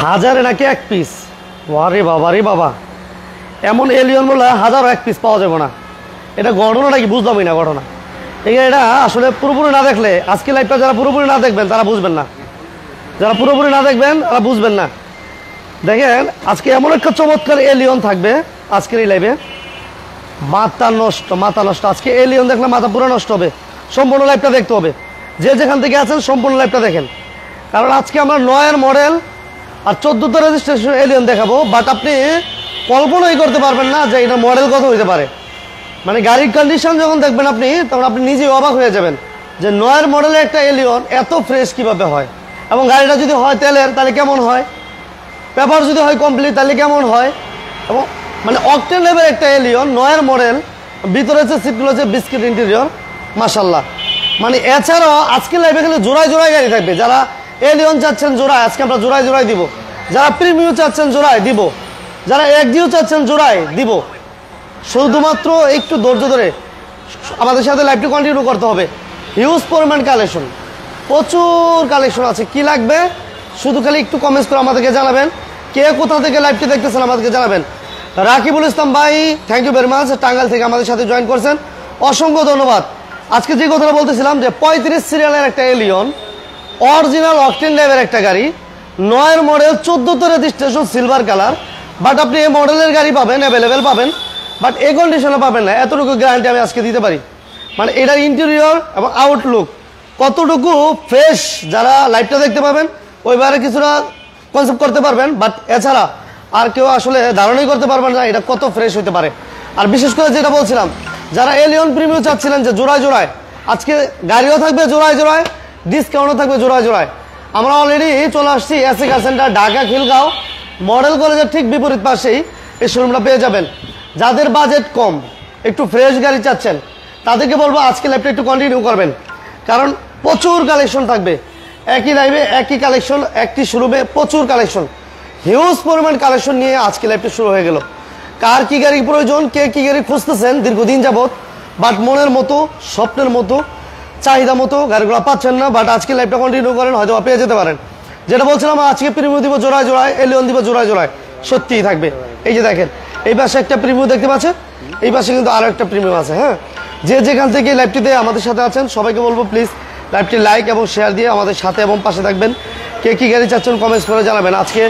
হাজারে নাকি এক পিস। আরে বাবা রে বাবা, এমন এলিয়ন বলে হাজারও এক পিস পাওয়া যাবে না। এটা ঘটনাটা কি বুঝলামই না ঘটনা। এটা আসলে পুরোপুরি না দেখলে, আজকে লাইভটা যারা পুরোপুরি না দেখবেন তারা বুঝবেন না, যারা পুরোপুরি না দেখবেন তারা বুঝবেন না। দেখেন আজকে এমন একটা চমৎকার এলিয়ন থাকবে আজকের এই লাইভে, মাথা নষ্ট মাথা নষ্ট। আজকে এলিয়ন দেখলে মাথা পুরো নষ্ট হবে। সম্পূর্ণ লাইভটা দেখতে হবে, যে যেখান থেকে আছেন সম্পূর্ণ লাইভটা দেখেন। কারণ আজকে আমরা 9-এর মডেল আর 14তে রেজিস্ট্রেশন এলিয়ন দেখাবো, বাট আপনি কল্পনাই করতে পারবেন না যে এটা মডেল কত হইতে পারে। মানে গাড়ির কন্ডিশন যখন দেখবেন আপনি, তখন আপনি নিজেই অবাক হয়ে যাবেন যে 9-এর মডেলের একটা এলিয়ন এত ফ্রেশ কিভাবে হয়। এবং গাড়িটা যদি হয় তেলের তাহলে কেমন হয়, পেপার যদি হয় কমপ্লিট তাহলে কেমন হয়। এবং মানে অকটেন লেভেল একটা এলিয়ন 9-এর মডেল, ভিতরে হচ্ছে সিটগুলো হচ্ছে বিস্কিট ইন্টেরিয়র, মাশাল্লাহ। মানে এছাড়াও আজকে লাইভে গেলে জোড়ায় জোড়ায় গাড়ি থাকবে। যারা এলিয়ন চাচ্ছেন জোড়ায়, আজকে আমরা জোড়ায় জোড়ায় দিব। যারা প্রিমিয়াম চাচ্ছেন জোড়ায় দিব, যারা একজিও চাচ্ছেন জোড়ায় দিব। শুধুমাত্র একটু ধৈর্য ধরে আমাদের সাথে লাইভটি কন্টিনিউ করতে হবে। হিউজ পরিমাণ কালেকশন, প্রচুর কালেকশন আছে। কি লাগবে শুধু খালি একটু কমেন্টস করে আমাদেরকে জানাবেন। কে কোথা থেকে লাইভটি দেখতেছেন আমাদেরকে জানাবেন। রাকিবুল ইসলাম ভাই, thank you very much, Tangail থেকে আমাদের সাথে জয়েন করছেন, অসংখ্য ধন্যবাদ। আজকে যে কথাটা বলতেছিলাম যে 35 সিরিয়ালের একটা এলিয়ন, অরিজিনাল অকটেন ড্রাইভের একটা গাড়ি, 9-এর মডেল, 14তে রেজিস্ট্রেশন, সিলভার কালার। বাট আপনি এই মডেলের গাড়ি পাবেন, অ্যাভেলেবেল পাবেন, বাট এই কন্ডিশনে পাবেন না। এতটুকু গ্যারান্টি আমি আজকে দিতে পারি। মানে এটার ইন্টেরিয়র এবং আউটলুক কতটুকু ফ্রেশ, যারা লাইভটা দেখতে পাবেন ওইবারে কিছুটা কনসেপ্ট করতে পারবেন। বাট এছাড়া আর কেউ আসলে ধারণাই করতে পারবেন না এটা কত ফ্রেশ হতে পারে। আর বিশেষ করে যেটা বলছিলাম, যারা এলিয়ন প্রিমিয়াম চাচ্ছিলেন যে জোড়ায় জোড়ায়, আজকে গাড়িও থাকবে জোড়ায় জোড়ায়, ডিসকাউন্টও থাকবে জোড়ায় জোড়ায়। আমরা অলরেডি চলে আসছি এসএ কার সেন্টার, ঢাকা খিলগাঁও মডেল কলেজের ঠিক বিপরীত পাশেই এই শোরুমটা পেয়ে যাবেন। যাদের বাজেট কম, একটু ফ্রেশ গাড়ি চাচ্ছেন, তাদেরকে বলবো আজকে লাইভটা একটু কন্টিনিউ করবেন, কারণ প্রচুর কালেকশন থাকবে। একই লাইভে একই কালেকশন, একটি শোরুমে প্রচুর কালেকশন, হিউজ পরিমাণ কালেকশন নিয়ে আজকে লাইভটা শুরু হয়ে গেল। কার কি গাড়ি প্রয়োজন, কে কি গাড়ি খুঁজতেছেন দীর্ঘদিন যাবত, বাট মনের মতো স্বপ্নের মতো চাহিদা মতো গাড়িগুলো পাচ্ছেন না, বাট আজকে লাইভটা কন্টিনিউ করেন, হয়তো পেয়ে যেতে পারেন। যেটা বলছিলাম, আজকে প্রিমিয়াম দিব জোড়ায় জোড়ায়, এলিয়ন দিব জোড়ায় জোড়ায়, সত্যিই থাকবে। এই যে দেখেন, এই পাশে একটা প্রিমিয়াম দেখতে পাচ্ছেন, এই পাশে কিন্তু আরো একটা প্রিমিয়াম আছে। হ্যাঁ, যে যেখান থেকে লাইভটিতে আমাদের সাথে আছেন সবাইকে বলবো প্লিজ লাইভটি লাইক এবং শেয়ার দিয়ে আমাদের সাথে এবং পাশে থাকবেন। কে কি গাড়ি চাচ্ছেন কমেন্টস করে জানাবেন। আজকে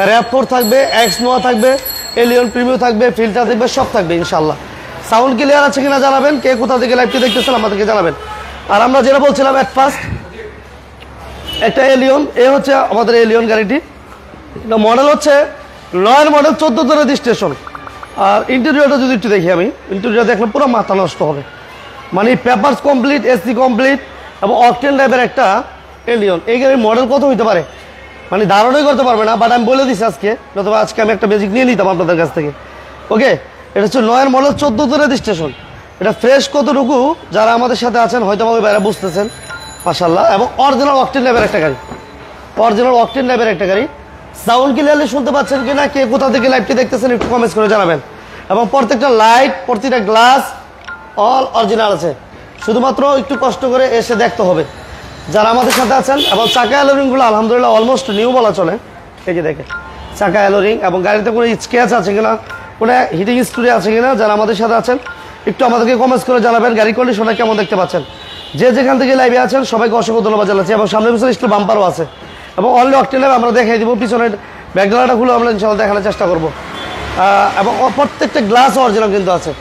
RAV4 থাকবে, এক্স নোয়া থাকবে, এলিয়ন প্রিমিয়াম থাকবে, ফিল্টার থাকবে, সব থাকবে ইনশাল্লাহ। সাউন্ড ক্লিয়ার আছে কিনা জানাবেন, কে কোথা থেকে লাইভটি দেখতেছেন আমাদেরকে জানাবেন। আর আমরা যেটা বলছিলাম, এট ফার্স্ট একটা এলিয়ন, এ হচ্ছে আমাদের এলিয়ন গাড়িটি। মডেল হচ্ছে 9-এর মডেল, 14তে রেজিস্ট্রেশন। আর ইন্টেরিয়রটা যদি একটু দেখি, আমি ইন্টেরিয়র দেখলে পুরো মাথা নষ্ট হবে। মানে পেপারস কমপ্লিট, এসি কমপ্লিট এবং অকটেন টাইপের একটা এলিয়ন। এই গাড়ির মডেল কত হইতে পারে মানে ধারণাই করতে পারবে না, বাট আমি বলে দিচ্ছি আজকে, নতুবা আজকে আমি একটা বেসিক নিয়ে নিতাম আপনাদের কাছ থেকে। ওকে, এটা হচ্ছে 9-এর মডেল, 14তে রেজিস্ট্রেশন। এটা ফ্রেশ কতটুকু যারা আমাদের সাথে আছেন হয়তো ওই বাইরে বুঝতেছেন, মাশাআল্লাহ। এবং অরিজিনাল অকটেন টাইপের একটা গাড়ি, অরিজিনাল অকটেন টাইপের একটা গাড়ি। সাউন্ড ক্লিয়ারলি শুনতে পাচ্ছেন কিনা, কে কোথা থেকে লাইভটি দেখতেছেন একটু কমেন্টস করে জানাবেন। এবং প্রত্যেকটা লাইট, প্রতিটা গ্লাস অল অরিজিনাল আছে, শুধুমাত্র একটু কষ্ট করে এসে দেখতে হবে যারা আমাদের সাথে আছেন। এবং চাকা অ্যালোরিংগুলো আলহামদুলিল্লাহ অলমোস্ট নিউ বলা চলে। এই যে দেখেন চাকা অ্যালোরিং, এবং গাড়িতে কোনো স্ক্র্যাচ আছে কিনা, কোনো হিটিং স্টোরি আছে কিনা, যারা আমাদের সাথে আছেন একটু আমাদেরকে কমেন্টস করে জানাবেন। গাড়ি কন্ডিশনটা কেমন দেখতে পাচ্ছেন, যে যেখান থেকে লাইভে আছেন সবাইকে অসংখ্য ধন্যবাদ জানাচ্ছি। এবং সামনে পিছনে স্টিল বাম্পারও আছে, এবং অনলি অকটেন লাইভ আমরা দেখাই দিব। পিছনের ব্যাকগ্রাউন্ডটা খুলে আমরা ইনশাআল্লাহ দেখানোর চেষ্টা করবো। এবং প্রত্যেকটা গ্লাস অরিজিনাল কিন্তু আছে।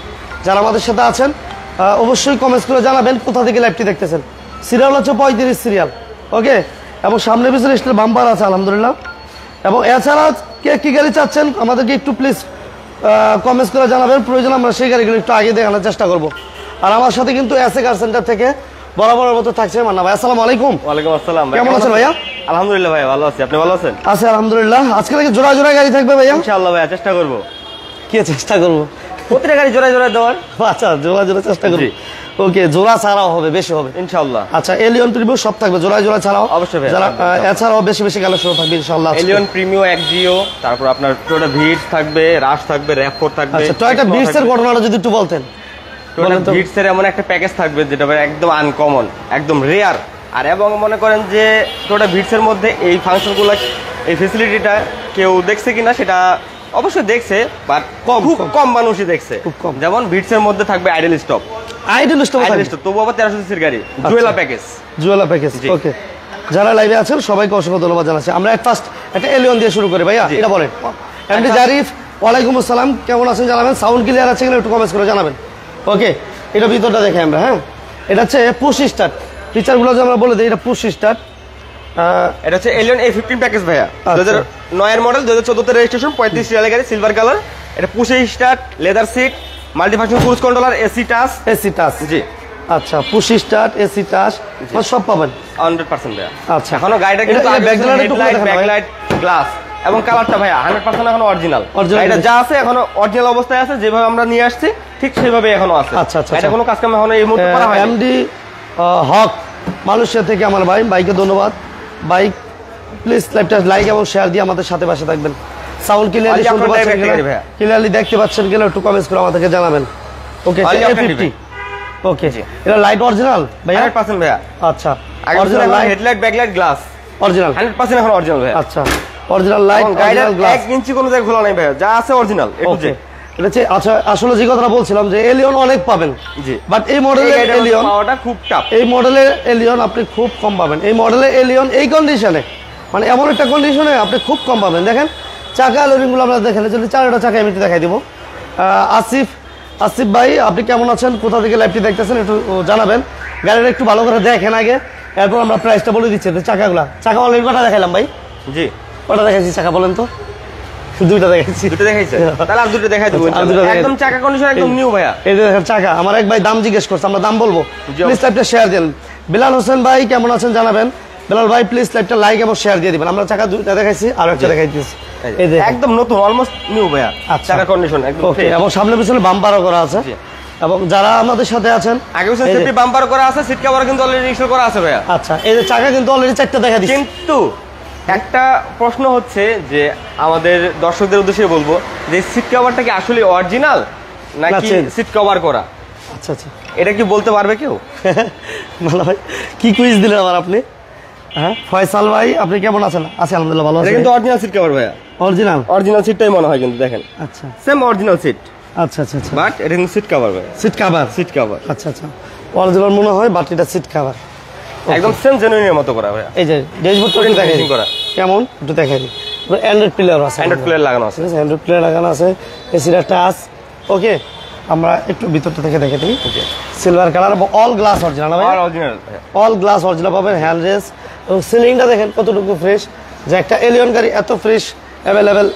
যারা আমাদের সাথে আছেন অবশ্যই কমেন্টস করে জানাবেন কোথা থেকে লাইভটি দেখতেছেন। সিরিয়াল হচ্ছে 35 সিরিয়াল। ওকে, এবং সামনে পিছনে স্টিল বাম্পার আছে আলহামদুলিল্লাহ। এবং এছাড়া কে কি গাড়ি চাচ্ছেন আমাদেরকে একটু প্লিজ কমেন্টস করে জানাবেন, প্রয়োজন আমরা সেই গাড়িগুলো একটু আগে দেখানোর চেষ্টা করবো। আর আমার সাথে কিন্তু এসএ কার সেন্টার থেকে বরাবরের মতো থাকছে মান্না ভাই। আসসালামু আলাইকুম। ওয়ালাইকুম আসসালাম। কেমন আছেন ভাইয়া? আলহামদুলিল্লাহ ভাই, ভালো আছি। আপনি ভালো আছেন? আছি আলহামদুলিল্লাহ। আজকে থেকে জোড়া জোড়া গাড়ি থাকবে ভাইয়া ইনশাআল্লাহ ভাইয়া, চেষ্টা করবো। কি চেষ্টা করবো? প্রতিটা গাড়ি জোড়া জোড়া দেওয়ার। আচ্ছা, জোড়া জোড়া চেষ্টা করবি। ওকে, জোড়া ছাড়াও হবে, বেশি হবে ইনশাআল্লাহ। আচ্ছা, এলিয়ন প্রিমিয়াম সব থাকবে, জোড়া জোড়া ছাড়াও অবশ্যই ভাই। যারা এছাড়াও বেশি বেশি কালেকশন থাকবে ইনশাআল্লাহ। এলিয়ন প্রিমিয়াম, এক্সিও, তারপর আপনার টয়োটা ভিটস থাকবে, রাশ থাকবে, RAV4 থাকবে। আচ্ছা, টয়োটা ভিটস এর ঘটনাটা যদি একটু বলতেন। টয়োটা ভিটস এর এমন একটা প্যাকেজ থাকবে যেটা ভাই একদম আনকমন, একদম রেয়ার। আর এবং মনে করেন যে টয়োটা ভিটস এর মধ্যে এই ফাংশনগুলো এই ফ্যাসিলিটিটা কেউ দেখছে কিনা সেটা অবশ্যই দেখছে, বাট খুব কম। কম মানুষই দেখছে। খুব কম। যেমন ভিটসের মধ্যে থাকবে আইডল স্টপ, আইডল স্টপ তবু আবার 1300 সিসির গাড়ি, জুয়েলা প্যাকেজ। জুয়েলা প্যাকেজ, জি। ওকে। যারা লাইভে আছেন সবাইকে অসংখ্য ধন্যবাদ জানাচ্ছি। আমরা ফার্স্ট একটা এলিয়ন দিয়ে শুরু করি ভাইয়া, জি। এটা বলেন। এমডি জারিফ, ওয়ালাইকুম আসসালাম, কেমন আছেন জানাবেন। সাউন্ড ক্লিয়ার আছে কিনা একটু কমেন্টস করে জানাবেন। ওকে, এটা ভিতরটা দেখে আমরা। হ্যাঁ, এটা হচ্ছে পুশ স্টার্ট, ফিচারগুলো যে আমরা বলে দিই, এটা পুশ স্টার্ট। এটা হচ্ছে এলিয়ন A15 প্যাকেজ ভাইয়া, আচ্ছা। 2009 এর মডেল, 2014 তে রেজিস্ট্রেশন, 35 সিরিয়ালের গাড়ি, সিলভার কালার। এটা push start, leather seat, multifunction cruise controller, AC touch. AC touch, জি। আচ্ছা, পুশ স্টার্ট, এসি টাচ, সব পাবেন 100% ভাইয়া। আচ্ছা। এখনো গাড়িটা কিন্তু এটা ব্যাকলাইট একটু হেডলাইট, দেখান ভাই। ব্যাকলাইট, গ্লাস এবং কালারটা ভাইয়া 100% এখনো অরিজিনাল। Original এটা যা আছে এখনো অরিজিনাল অবস্থায় আছে, যেভাবে আমরা নিয়ে আসছি ঠিক সেভাবে এখনো আছে। আচ্ছা, আচ্ছা, এটা আচ্ছা। কোনো কাজ কাম এখনো এই মুহূর্তে করা হয়নি। এমডি হক মালয়েশিয়া থেকে আমার ভাই, বাইকে ধন্যবাদ। বাইক প্লিজ লাইভটা লাইক এবং শেয়ার দিয়ে আমাদের সাথে পাশে থাকবেন। সাউন্ড ক্লিয়ারলি Only শুনতে আপনার পাচ্ছেন direct কিনা, গাড়ি ভাইয়া। ক্লিয়ারলি দেখতে পাচ্ছেন কিনা একটু কমেন্টস করে আমাদেরকে জানাবেন। ওকে, Only আপনার A50, দিবে। ওকে। এটা লাইট অরিজিনাল ভাইয়া? 100% ভাইয়া। আচ্ছা, original original light, headlight, backlight, glass original, 100% এখন অরিজিনাল ভাইয়া। আচ্ছা, অরিজিনাল লাইট, এবং গাড়িটার অরিজিনাল গ্লাস। 1 ইঞ্চি কোনো জায়গায় খোলা নাই ভাইয়া, যা আছে original A to okay, Z. এটা হচ্ছে আচ্ছা, আসলে যে কথাটা বলছিলাম যে এলিয়ন অনেক পাবেন, জি। বাট এই মডেলের এলিয়ন, পাওয়াটা খুব টাফ। এই মডেলের এলিয়ন আপনি খুব কম পাবেন। এই মডেলের এলিয়ন এই কন্ডিশনে, মানে এমন একটা কন্ডিশনে আপনি খুব কম পাবেন। দেখেন চাকা লোডিংগুলো আমরা দেখেন, যদি চারটা চাকা আমি একটু দেখাই দিব। আসিফ, আসিফ ভাই আপনি কেমন আছেন, কোথা থেকে লাইভটি দেখতেছেন একটু জানাবেন। গাড়িটা একটু ভালো করে দেখেন আগে, এরপর আমরা প্রাইসটা বলে দিচ্ছি। চাকাগুলা, চাকা অলরেডি কটা দেখাইলাম ভাই? জি। কটা দেখাইছি চাকা বলেন তো? দুইটা দেখাইছি। দুটো দেখাইছে, তাহলে আর দুটো দেখাই দেবো। আর দুটো দেখাই একদম দিই। চাকা কন্ডিশন একদম নিউ ভাইয়া। এই যে দেখেন চাকা, আমার এক ভাই দাম জিজ্ঞেস করছে, আমরা দাম বলবো। জি, প্লিজ লাইভটা শেয়ার দেন। বিলাল হোসেন ভাই কেমন আছেন জানাবেন। বিলাল ভাই প্লিজ লাইভটা লাইক এবং শেয়ার দিয়ে দিবেন। আমরা চাকা দুইটা দেখাইছি, আর একটা দেখাই দিয়েছি। এই যে একদম নতুন, অলমোস্ট নিউ ভাইয়া। আচ্ছা। চাকা কন্ডিশন একদম ওকে, fresh। এবং সামনে পিছনে বাম্পারও করা আছে। জি। এবং যারা আমাদের সাথে আছেন, আগে পিছনে এই যে- সেফটি বাম্পার করা আছে, সিট কভার কিন্তু অলরেডি ইনস্টল করা আছে ভাইয়া। আচ্ছা, এই যে চাকা কিন্তু অলরেডি চারটা দেখা দিচ্ছি। কিন্তু একটা প্রশ্ন হচ্ছে যে আমাদের দর্শকদের উদ্দেশ্যে বলবো যে সিট কভারটা কি আসলে অরিজিনাল নাকি change? সিট কভার করা, আচ্ছা আচ্ছা, এটা কি বলতে পারবে কেউ? ভালো ভাই, কি কুইজ দিলেন আবার আপনি? হ্যাঁ, ফয়সাল ভাই আপনি কেমন আছেন? আছি আলহামদুলিল্লাহ, ভালো এটা আছি। কিন্তু অরিজিনাল সিট কভার ভাইয়া, অরিজিনাল? অরিজিনাল সিটটাই মনে হয় কিন্তু দেখেন আচ্ছা সেম অরিজিনাল সিট, আচ্ছা আচ্ছা আচ্ছা, বাট এটা কিন্তু সিট কভার ভাইয়া, সিট কাভার। সিট কভার আচ্ছা আচ্ছা, অরিজিনাল মনে হয়, বাট এটা সিট কাভার। একদম সেম জেনুইনের মতো করা ভাইয়া। এই যে ড্যাশবোর্ডটা একটু দেখাই দিই। করা কেমন একটু দেখাই দিই। অ্যান্ড্রয়েড প্লেয়ার আছে, অ্যান্ড্রয়েড প্লেয়ার লাগানো আছে। অ্যান্ড্রয়েড প্লেয়ার লাগানো আছে, এসিটা টাচ। ওকে, আমরা একটু ভিতরটা থেকে দেখে দিই। সিলভার কালার এবং অল গ্লাস অরিজিনাল না ভাই? আর অরিজিনাল ভাইয়া। অল গ্লাস অরিজিনাল পাবেন। হ্যান্ড রেস্ট এবং সিলিংটা দেখেন কতটুকু ফ্রেশ, যে একটা এলিয়ন গাড়ি এত ফ্রেশ অ্যাভেলেবেল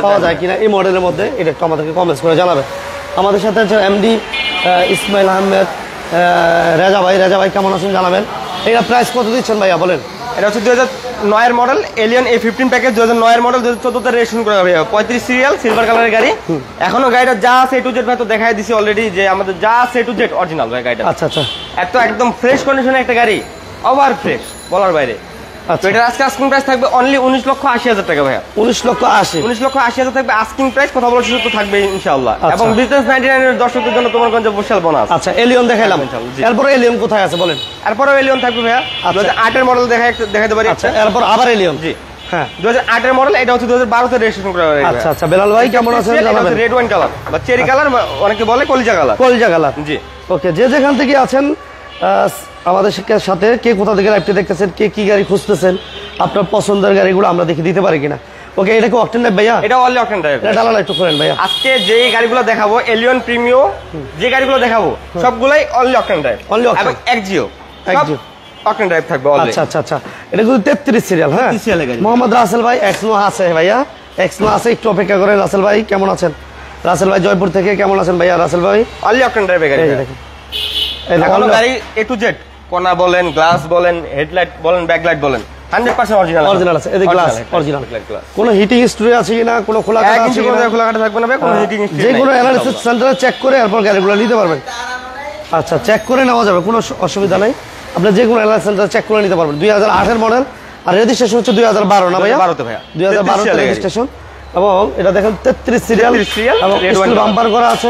পাওয়া যায় কিনা এই মডেলের মধ্যে, এটা একটু আমাদেরকে কমেন্টস করে জানাবেন। আমাদের সাথে আছে এমডি ইসমাইল আহমেদ, রেজা ভাই। রেজা ভাই কেমন আছেন জানাবেন। এটা প্রাইস কত দিচ্ছেন ভাইয়া বলেন? এটা হচ্ছে 2009 এর মডেল এলিয়ন A15 প্যাকেজ, 2009 এর মডেল, 2014 তে রেজিস্ট্রেশন করা হবে, 35 সিরিয়াল, সিলভার কালারের গাড়ি। এখনো গাড়িটা যা আছে এ টু জেড ভাই তো দেখাই দিছি অলরেডি, যে আমাদের যা আছে এ টু জেড অরিজিনাল ভাই গাড়িটা। আচ্ছা আচ্ছা এত একদম ফ্রেশ কন্ডিশনে একটা গাড়ি, ওভার ফ্রেশ বলার বাইরে। তো আচ্ছা, এটার আজকে আস্কিং প্রাইস থাকবে অনলি 19,80,000 টাকা ভাইয়া। 19,80,000। 19,80,000 থাকবে আস্কিং প্রাইস, কথা বলার সুযোগ তো থাকবে ইনশাআল্লাহ। আচ্ছা। এবং বিজনেস 99 এর দর্শকদের জন্য তোমার গঞ্জে বিশাল বোনাস। আচ্ছা, এলিয়ন দেখাইলাম, জি। এরপর এলিয়ন কোথায় আছে বলেন? এরপরও এলিয়ন থাকবে ভাইয়া, আচ্ছা। 2008 এর মডেল দেখাইতে পারি। আচ্ছা, এরপর আবার এলিয়ন। জি, হ্যাঁ, 2008 এর মডেল, এটা হচ্ছে 2012 তে রেজিস্ট্রেশন করা হয়েছে। আচ্ছা আচ্ছা, বেলাল ভাই কেমন আছেন জানাবেন। রেড ওয়াইন কালার বা চেরি কালার, অনেকে বলে কলিজা কালার। কলিজা কালার। জি। ওকে, যে যেখান থেকে আছেন আমাদের সাথে, কে কোথা থেকে লাইভটি দেখতেছেন, কে কি গাড়ি খুঁজতেছেন, আপনার পছন্দের গাড়িগুলো আমরা দেখে দিতে পারি কিনা। ওকে, এটা কি অকটেন ড্রাইভ ভাইয়া? এটা অনলি অকটেন ড্রাইভ। এটা ডালাটা একটু করেন ভাইয়া। আজকে যে গাড়িগুলো দেখাবো এলিয়ন প্রিমিও, যে গাড়িগুলো দেখাবো সবগুলাই only octane drive, Only octane। এবং এক্সজিও Exio। অকটেন ড্রাইভ থাকবে অলরেডি। আচ্ছা আচ্ছা আচ্ছা, এটা কিন্তু 33 সিরিয়াল। হ্যাঁ, 33 সিরিয়ালের গাড়ি। মোহাম্মদ রাসেল ভাই এক্সনো আছে ভাইয়া, এক্সনো আছে, একটু অপেক্ষা করেন। রাসেল ভাই কেমন আছেন? রাসেল ভাই জয়পুর থেকে কেমন আছেন ভাইয়া? রাসেল ভাই অনলি অকটেন ড্রাইভের গাড়ি। এই যে দেখেন, এই দেখেন, এখনো গাড়ি এ টু জেড, কোনা বলেন, গ্লাস বলেন, হেডলাইট বলেন, ব্যাকলাইট বলেন, 100% অরিজিনাল। অরিজিনাল আছে। এই যে গ্লাস অরিজিনাল। কোনো হিটিং হিস্ট্রি আছে কিনা, কোনো খোলা কাটা আছে কিনা, খোলা কাটা থাকবে না ভাই, কোনো হিটিং যে কোনো অ্যানালিসিস সেন্টারে চেক করে এরপর গাড়িগুলো নিতে পারবেন। আচ্ছা, চেক করে নেওয়া যাবে, কোনো অসুবিধা নাই। আপনি যে কোনো অ্যানালিসিস সেন্টারে চেক করে নিতে পারবেন। 2008 এর মডেল, আর রেজিস্ট্রেশন হচ্ছে 2012 না ভাইয়া? 2012 তে ভাইয়া, 2012 তে রেজিস্ট্রেশন। এবং এটা দেখেন 33 সিরিয়াল, 33 সিরিয়াল, এবং red স্টিল wine বাম্পার করা আছে।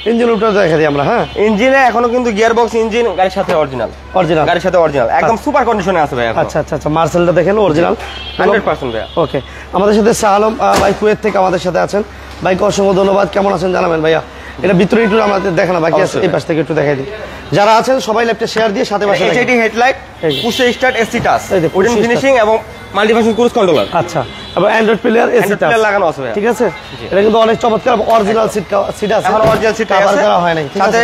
ইঞ্জিন উপরে দেখা দিই আমরা। হ্যাঁ, ইঞ্জিনে এখনো কিন্তু গিয়ার বক্স ইঞ্জিন গাড়ির সাথে অরিজিনাল, অরিজিনাল গাড়ির সাথে অরিজিনাল, একদম সুপার কন্ডিশনে আছে ভাই। আচ্ছা আচ্ছা আচ্ছা, মার্সেলটা দেখেন অরিজিনাল 100% ভাই। ওকে, আমাদের সাথে শাহ আলম ভাই কুয়েত থেকে আমাদের সাথে আছেন। ভাইকে অসংখ্য ধন্যবাদ। কেমন আছেন জানাবেন ভাইয়া। এটা ভিতরে একটু আমাদের দেখানো বাকি আছে, এই পাশ থেকে একটু দেখাই দিই। যারা আছেন সবাই ল্যাপটপ শেয়ার দিয়ে সাথে পাশে দেখেন। HID headlight, push start, AC touch, এই যে push উডেন start। ফিনিশিং এবং মাল্টিফাংশন ক্রুজ কন্ট্রোলার। আচ্ছা, এবং অ্যান্ড্রয়েড প্লেয়ার, এসি টাচ লাগানো আছে ভাই। ঠিক আছে, এটা কিন্তু অনেক চমৎকার অরিজিনাল সিট আছে, এখন অরিজিনাল সিট কভার আছে, করা হয় নাই, ঠিক আছে। সাথে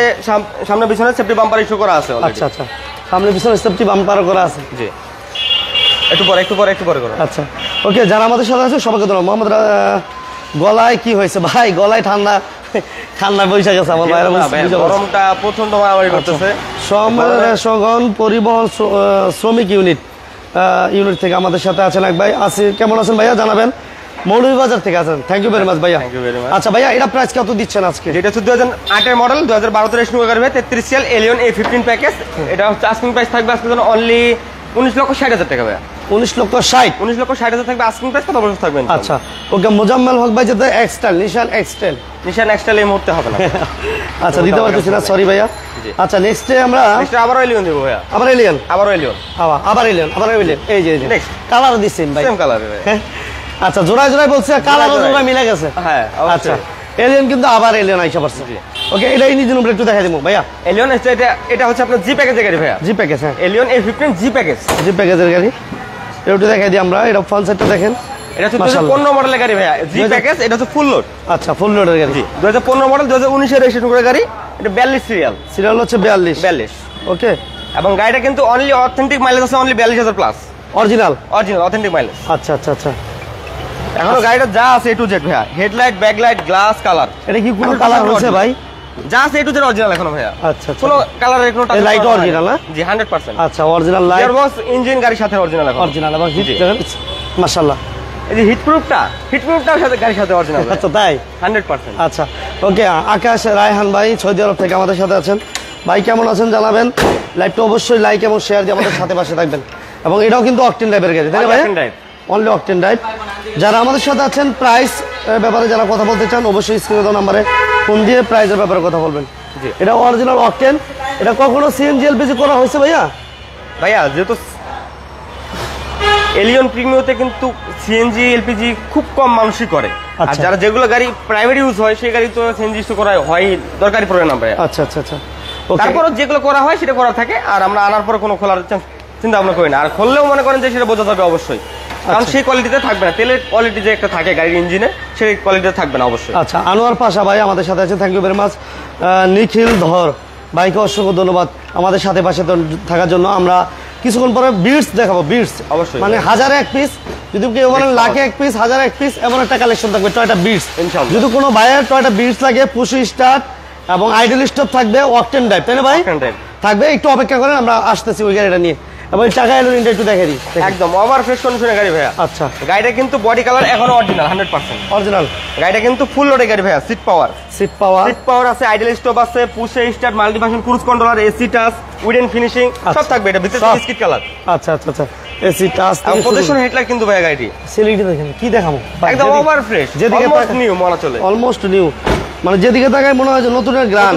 সামনে পিছনে সেফটি বাম্পার ইস্যু করা আছে অলরেডি। আচ্ছা আচ্ছা, সামনে পিছনে সেফটি বাম্পার করা আছে। জি, একটু পরে করো। আচ্ছা, ওকে, যারা আমাদের সাথে আছে সবাইকে ধন্যবাদ। মোহাম্মদ গলায় কি হয়েছে ভাই? গলায় ঠান্ডা বৈশাখ গেছে আমার ভাইয়ের, গরমটা প্রচন্ড মারামারি করতেছে। সগন পরিবহন শ্রমিক ইউনিট থেকে আমাদের সাথে আছেন এক ভাই। কেমন আছেন ভাইয়া জানাবেন। মৌলভীবাজার থেকে আছেন, থ্যাংক ইউ ভেরি মাচ ভাইয়া। আচ্ছা ভাইয়া, এটা প্রাইস কত দিচ্ছেন আজকে? যেটা হচ্ছে 2008 এর মডেল, 2012 তে রেজিস্ট্রেশন করে 33 সিএল এলিয়ন A15 প্যাকেজ। এটা হচ্ছে আস্কিং প্রাইস থাকবে আজকে জন্য অনলি 19,60,000 টাকা ভাইয়া। 19,60,000 19,60,000 থাকবে আস্কিং প্রাইস, কত বছর থাকবেন? আচ্ছা, ওকে, মোজাম্মেল হক ভাই যেটা এক্সটাইল, নিশান এক্সটাইল এই মুহূর্তে হবে না। আচ্ছা, দিতে পারতেছি না, সরি ভাইয়া। আচ্ছা, নেক্সটে আমরা আবার এলিয়ন দেব ভাইয়া। আবার এলিয়ন, আবার এলিয়ন। এই যে নেক্সট কালার দিচ্ছেন ভাই, সেম কালার ভাই। আচ্ছা, জোড়ায় বলছে, কালার জোড়া মিলে গেছে। হ্যাঁ, আচ্ছা, এলিয়ন কিন্তু আবার এলিয়ন আইসা পারছে। ওকে, এটা ইঞ্জিন উপরে একটু দেখাই দেবো ভাইয়া। এলিয়ন এটা হচ্ছে আপনার জি প্যাকেজের গাড়ি ভাইয়া। জি প্যাকেজ, হ্যাঁ, এলিয়ন A15 জি প্যাকেজ, জি প্যাকেজের গাড়ি। একটু দেখাই দিই আমরা। এটা ফ্রন্ট সাইডটা দেখেন, এটা হচ্ছে 2015 মডেলের গাড়ি ভাইয়া, জি প্যাকেজ। এটা হচ্ছে ফুল লোড। আচ্ছা, ফুল লোডের গাড়ি। 2015 মডেল, 2019 এর রেজিস্ট্রেশন করা গাড়ি। এটা 42 সিরিয়াল হচ্ছে 42। ওকে, এবং গাড়িটা কিন্তু অনলি অথেন্টিক মাইলেজ আছে only 42,000 plus. Original authentic mileage. আচ্ছা আচ্ছা আচ্ছা, এখনো গাড়িটা যা আছে A to Z ভাইয়া, হেডলাইট, ব্যাকলাইট, গ্লাস, কালার। এটা কি কোনো কালার হচ্ছে ভাই? যা আছে A to Z অরিজিনাল এখনো ভাইয়া। আচ্ছা, কোনো কালারের কোনো টাচ, লাইট অরিজিনাল না? জি 100%। আচ্ছা, অরিজিনাল লাইট, গিয়ারবক্স, ইঞ্জিন গাড়ির সাথে অরিজিনাল এখন। অরিজিনাল এবং হিট দেখেন, মাশাআল্লাহ। এই যে হিটপ্রুফটাও সাথে গাড়ির সাথে অরিজিনাল। আচ্ছা, তাই 100%। আচ্ছা, ওকে, আকাশ রায়হান ভাই সৌদি আরব থেকে আমাদের সাথে আছেন। ভাই কেমন আছেন জানাবেন। লাইভটা অবশ্যই লাইক এবং শেয়ার দিয়ে আমাদের সাথে পাশে থাকবেন। এবং এটাও কিন্তু অকটেন ড্রাইভের গাড়ি, তাই না ভাই? Only octane drive. যারা আমাদের সাথে আছেন, প্রাইস ব্যাপারে যারা কথা বলতে চান অবশ্যই স্ক্রিনে দেওয়া নাম্বারে ফোন দিয়ে প্রাইসের ব্যাপারে কথা বলবেন। এটা অরিজিনাল অকটেন। এটা কখনো সিএনজি এলপিজি করা হয়েছে ভাইয়া? যেহেতু এলিয়ন প্রিমিওতে কিন্তু সিএনজি এলপিজি খুব কম মানুষই করে। আর যারা যেগুলো গাড়ি প্রাইভেট ইউজ হয় সেই গাড়ি তো সিএনজি ইউজ করা হয় দরকারি পড়ে না ভাই। আচ্ছা আচ্ছা আচ্ছা, তারপরে যেগুলো করা হয় সেটা করা থাকে, আর আমরা আনার পরে কোনো খোলার চিন্তা ভাবনা করি না। আর খুললেও মনে করেন যে সেটা বোঝা যাবে অবশ্যই, কারণ সেই কোয়ালিটিতে থাকবে না। তেলের কোয়ালিটি যে একটা থাকে গাড়ির ইঞ্জিনে, সেই কোয়ালিটিতে থাকবে না অবশ্যই। আচ্ছা, আনোয়ার পাশা ভাই আমাদের সাথে আছে, থ্যাংক ইউ ভেরি মাচ। নিখিল ধর ভাইকে অসংখ্য ধন্যবাদ আমাদের সাথে পাশে থাকার জন্য। আমরা কিছুক্ষণ পরে বিটস দেখাবো, বিটস অবশ্যই, মানে 1000 এক পিস, যদি কেউ বলেন লাখে এক পিস, 1000 এক পিস, এমন একটা কালেকশন থাকবে টয়টা বিটস। যদি কোনো ভাইয়ের টয়টা বিটস লাগে, পুশ স্টার্ট এবং আইডল স্টপ থাকবে, অকটেন ড্রাইভ, তাই না ভাই? থাকবে, একটু অপেক্ষা করেন, আমরা আসতেছি ওই গাড়িটা নিয়ে। এবং টাকা এলো একটু দেখে দিই, একদম ওভার ফ্রেশ কন্ডিশনের গাড়ি ভাইয়া। আচ্ছা, গাড়িটা কিন্তু বডি কালার এখনো অরিজিনাল 100% অরিজিনাল। গাড়িটা কিন্তু ফুল লোডের গাড়ি ভাইয়া। সিট পাওয়ার আছে, আইডল স্টপ আছে, push start, multifunction cruise controller, AC touch, wooden finishing সব থাকবে। এটা ভিতরে বিস্কিট কালার। আচ্ছা আচ্ছা আচ্ছা, এসি টাচ, প্রদর্শন হেডলাইট কিন্তু ভাইয়া গাড়িটি সিলিংটি দেখেন, কি দেখাবো, একদম ওভার ফ্রেশ, অলমোস্ট নিউ মনে চলে, অলমোস্ট নিউ। মানে যেদিকে তাকায় মনে হয় যে নতুনের গ্রান,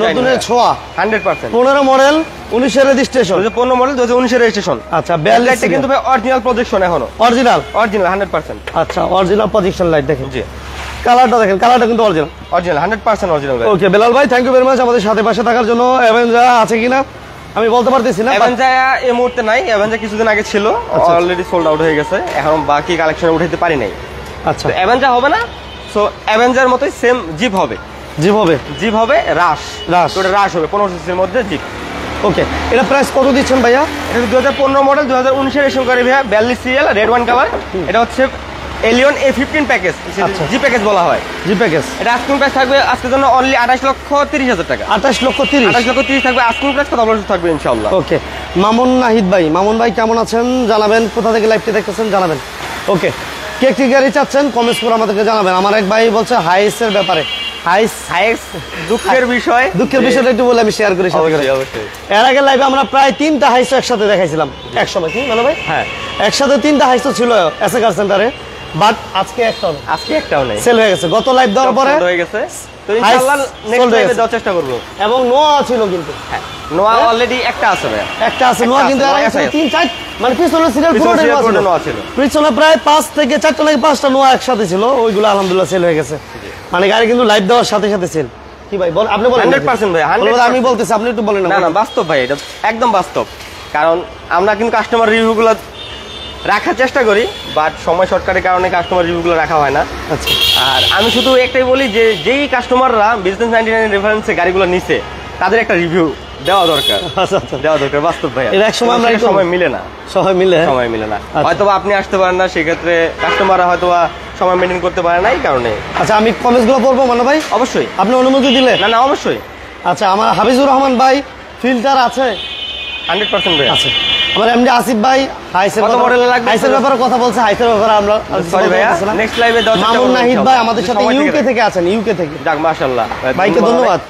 নতুনের ছোঁয়া। 100% 15 মডেল, 19 এর রেজিস্ট্রেশন, 15 মডেল, 2019 এর রেজিস্ট্রেশন। আচ্ছা, 42 কিন্তু ভাই অরিজিনাল প্রজেকশন এখনো অরিজিনাল 100%। আচ্ছা, অরিজিনাল প্রজেকশন লাইট দেখেন, জি কালারটা দেখেন, কালারটা কিন্তু অরিজিনাল 100% অরিজিনাল। ওকে বেলাল ভাই, থ্যাংক ইউ ভেরি মাচ আমাদের সাথে পাশে থাকার জন্য। অ্যাভেঞ্জার আছে কিনা আমি বলতে পারতেছি না। অ্যাভেঞ্জার এই মুহূর্তে নাই, অ্যাভেঞ্জার কিছুদিন আগে ছিল, অলরেডি সোল্ড আউট হয়ে গেছে। এখন বাকি কালেকশন উঠাইতে পারি নাই। আচ্ছা, অ্যাভেঞ্জার হবে না, সো অ্যাভেঞ্জার মতোই সেম জিপ হবে, জিপ হবে রাশ ওটা রাশ হবে 15 সিসির মধ্যে জিপ। ওকে, এটা প্রাইস কত দিচ্ছেন ভাইয়া? এটা 2015 মডেল, 2019 এর রেশন গাড়ি ভাইয়া, 42 সিরিয়াল, রেড ওয়ান কালার। এটা হচ্ছে এলিয়ন A15 প্যাকেজ, জি প্যাকেজ বলা হয়, জি প্যাকেজ। এটা আস্কিং প্রাইস থাকবে আজকের জন্য অনলি 28,30,000 টাকা। 28,30,000 থাকবে আস্কিং প্রাইস, কথা বলতে থাকবে ইনশাআল্লাহ। ওকে, মামুন নাহিদ ভাই, মামুন ভাই কেমন আছেন জানাবেন, কোথা থেকে লাইভটি দেখতেছেন জানাবেন। ওকে, কে কি গাড়ি চাচ্ছেন কমেন্টস করে আমাদেরকে জানাবেন। আমার এক ভাই বলছে হাইসের ব্যাপারে, হাইস দুঃখের বিষয়টা একটু বলে আমি শেয়ার করি সাথে করে। এর আগে লাইভে আমরা প্রায় 3টা হাইস একসাথে দেখাইছিলাম একসময়, কি মানে ভাই? হ্যাঁ, একসাথে 3টা হাইস ছিল এসএ কার সেন্টারে। বাট আজকে একটাও নেই, আজকে একটাও নেই, সেল হয়ে গেছে গত লাইভ দেওয়ার পরে হয়ে গেছে। তো ইনশাআল্লাহ নেক্সট লাইভে দেওয়ার চেষ্টা করব। এবং নোয়া ছিল কিন্তু হ্যাঁ, নোয়া অলরেডি একটা আছে ভাই, একটা আছে নোয়া, কিন্তু নোয়া আছে আছে। 3 4 মানে পিছনের সিরিয়াল পুরো নোয়া ছিল, পিছনে প্রায় 5 থেকে 4টা নাকি 5টা নোয়া একসাথে ছিল, ওইগুলো আলহামদুলিল্লাহ সেল হয়ে গেছে। মানে গাড়ি কিন্তু লাইভ দেওয়ার সাথে সাথে সেল। কি ভাই বল, আপনি বলেন 100% ভাই, 100%। আমি বলতেছি, আপনি একটু বলেন। না না, বাস্তব ভাই, এটা একদম বাস্তব। কারণ আমরা কিন্তু কাস্টমার রিভিউগুলো রাখার চেষ্টা করি, বাট সময় শর্টকাটের কারণে কাস্টমার রিভিউগুলো রাখা হয় না। আচ্ছা, আর আমি শুধু একটাই বলি যে যেই কাস্টমাররা বিজনেস 99 রেফারেন্সে গাড়িগুলো নিছে তাদের একটা রিভিউ দেওয়া দরকার, দেওয়া দরকার, বাস্তব ভাই। এর এক সময় আমরা সময় মিলে না, সময় মিলে না। হয়তোবা আপনি আসতে পারেন না, সেক্ষেত্রে কাস্টমাররা হয়তোবা সময় মেনটেন করতে পারে না, এই কারণে। আচ্ছা, আমি কমেন্টসগুলো পড়বো মানা ভাই? অবশ্যই, আপনি অনুমতি দিলে? না না, অবশ্যই। আচ্ছা, আমার হাফিজুর রহমান ভাই ফিল্টার আছে 100% ভাই আছে। আমার এমডি আসিফ ভাই হাইসের ব্যাপারে কথা বলছে, হাইসের ব্যাপারে আমরা সরি ভাইয়া, নেক্সট লাইভে দাও। মামুন নাহিদ ভাই আমাদের সাথে ইউকে থেকে আছেন, ইউকে থেকে। যাক, মাশাআল্লাহ ভাইকে ধন্যবাদ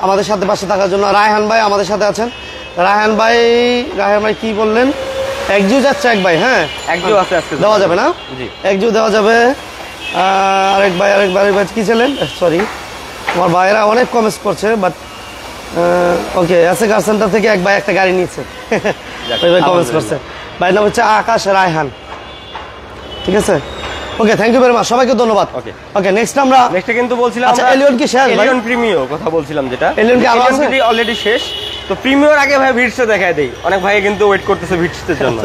আমাদের সাথে পাশে থাকার জন্য। রায়হান ভাই আমাদের সাথে আছেন। রায়হান ভাই কি বললেন? একজু যাচ্ছে এক ভাই, হ্যাঁ একজু আছে, আজকে দেওয়া যাবে না? জি, একজু দেওয়া যাবে। আরেক ভাই কি ছিলেন? সরি, আমার ভাইরা অনেক কমেন্টস করছে, but okay. SA car centre থেকে এক ভাই একটা গাড়ি নিয়েছে, ওই ভাই কমেন্টস করছে। ভাইয়ের নাম হচ্ছে আকাশ রায়হান, ঠিক আছে। ওকে, থ্যাংক ইউ ভেরি মাচ, সবাইকে ধন্যবাদ। ওকে ওকে, নেক্সট আমরা কিন্তু বলছিলাম আচ্ছা, এলিয়ন কি শেষ? এলিয়ন প্রিমিও কথা বলছিলাম, যেটা এলিয়ন কি আরো আছে? অলরেডি শেষ। তো প্রিমিওর আগে ভাই ভিটসে দেখায় দেই, অনেক ভাই কিন্তু ওয়েট করতেছে ভিটসের জন্য।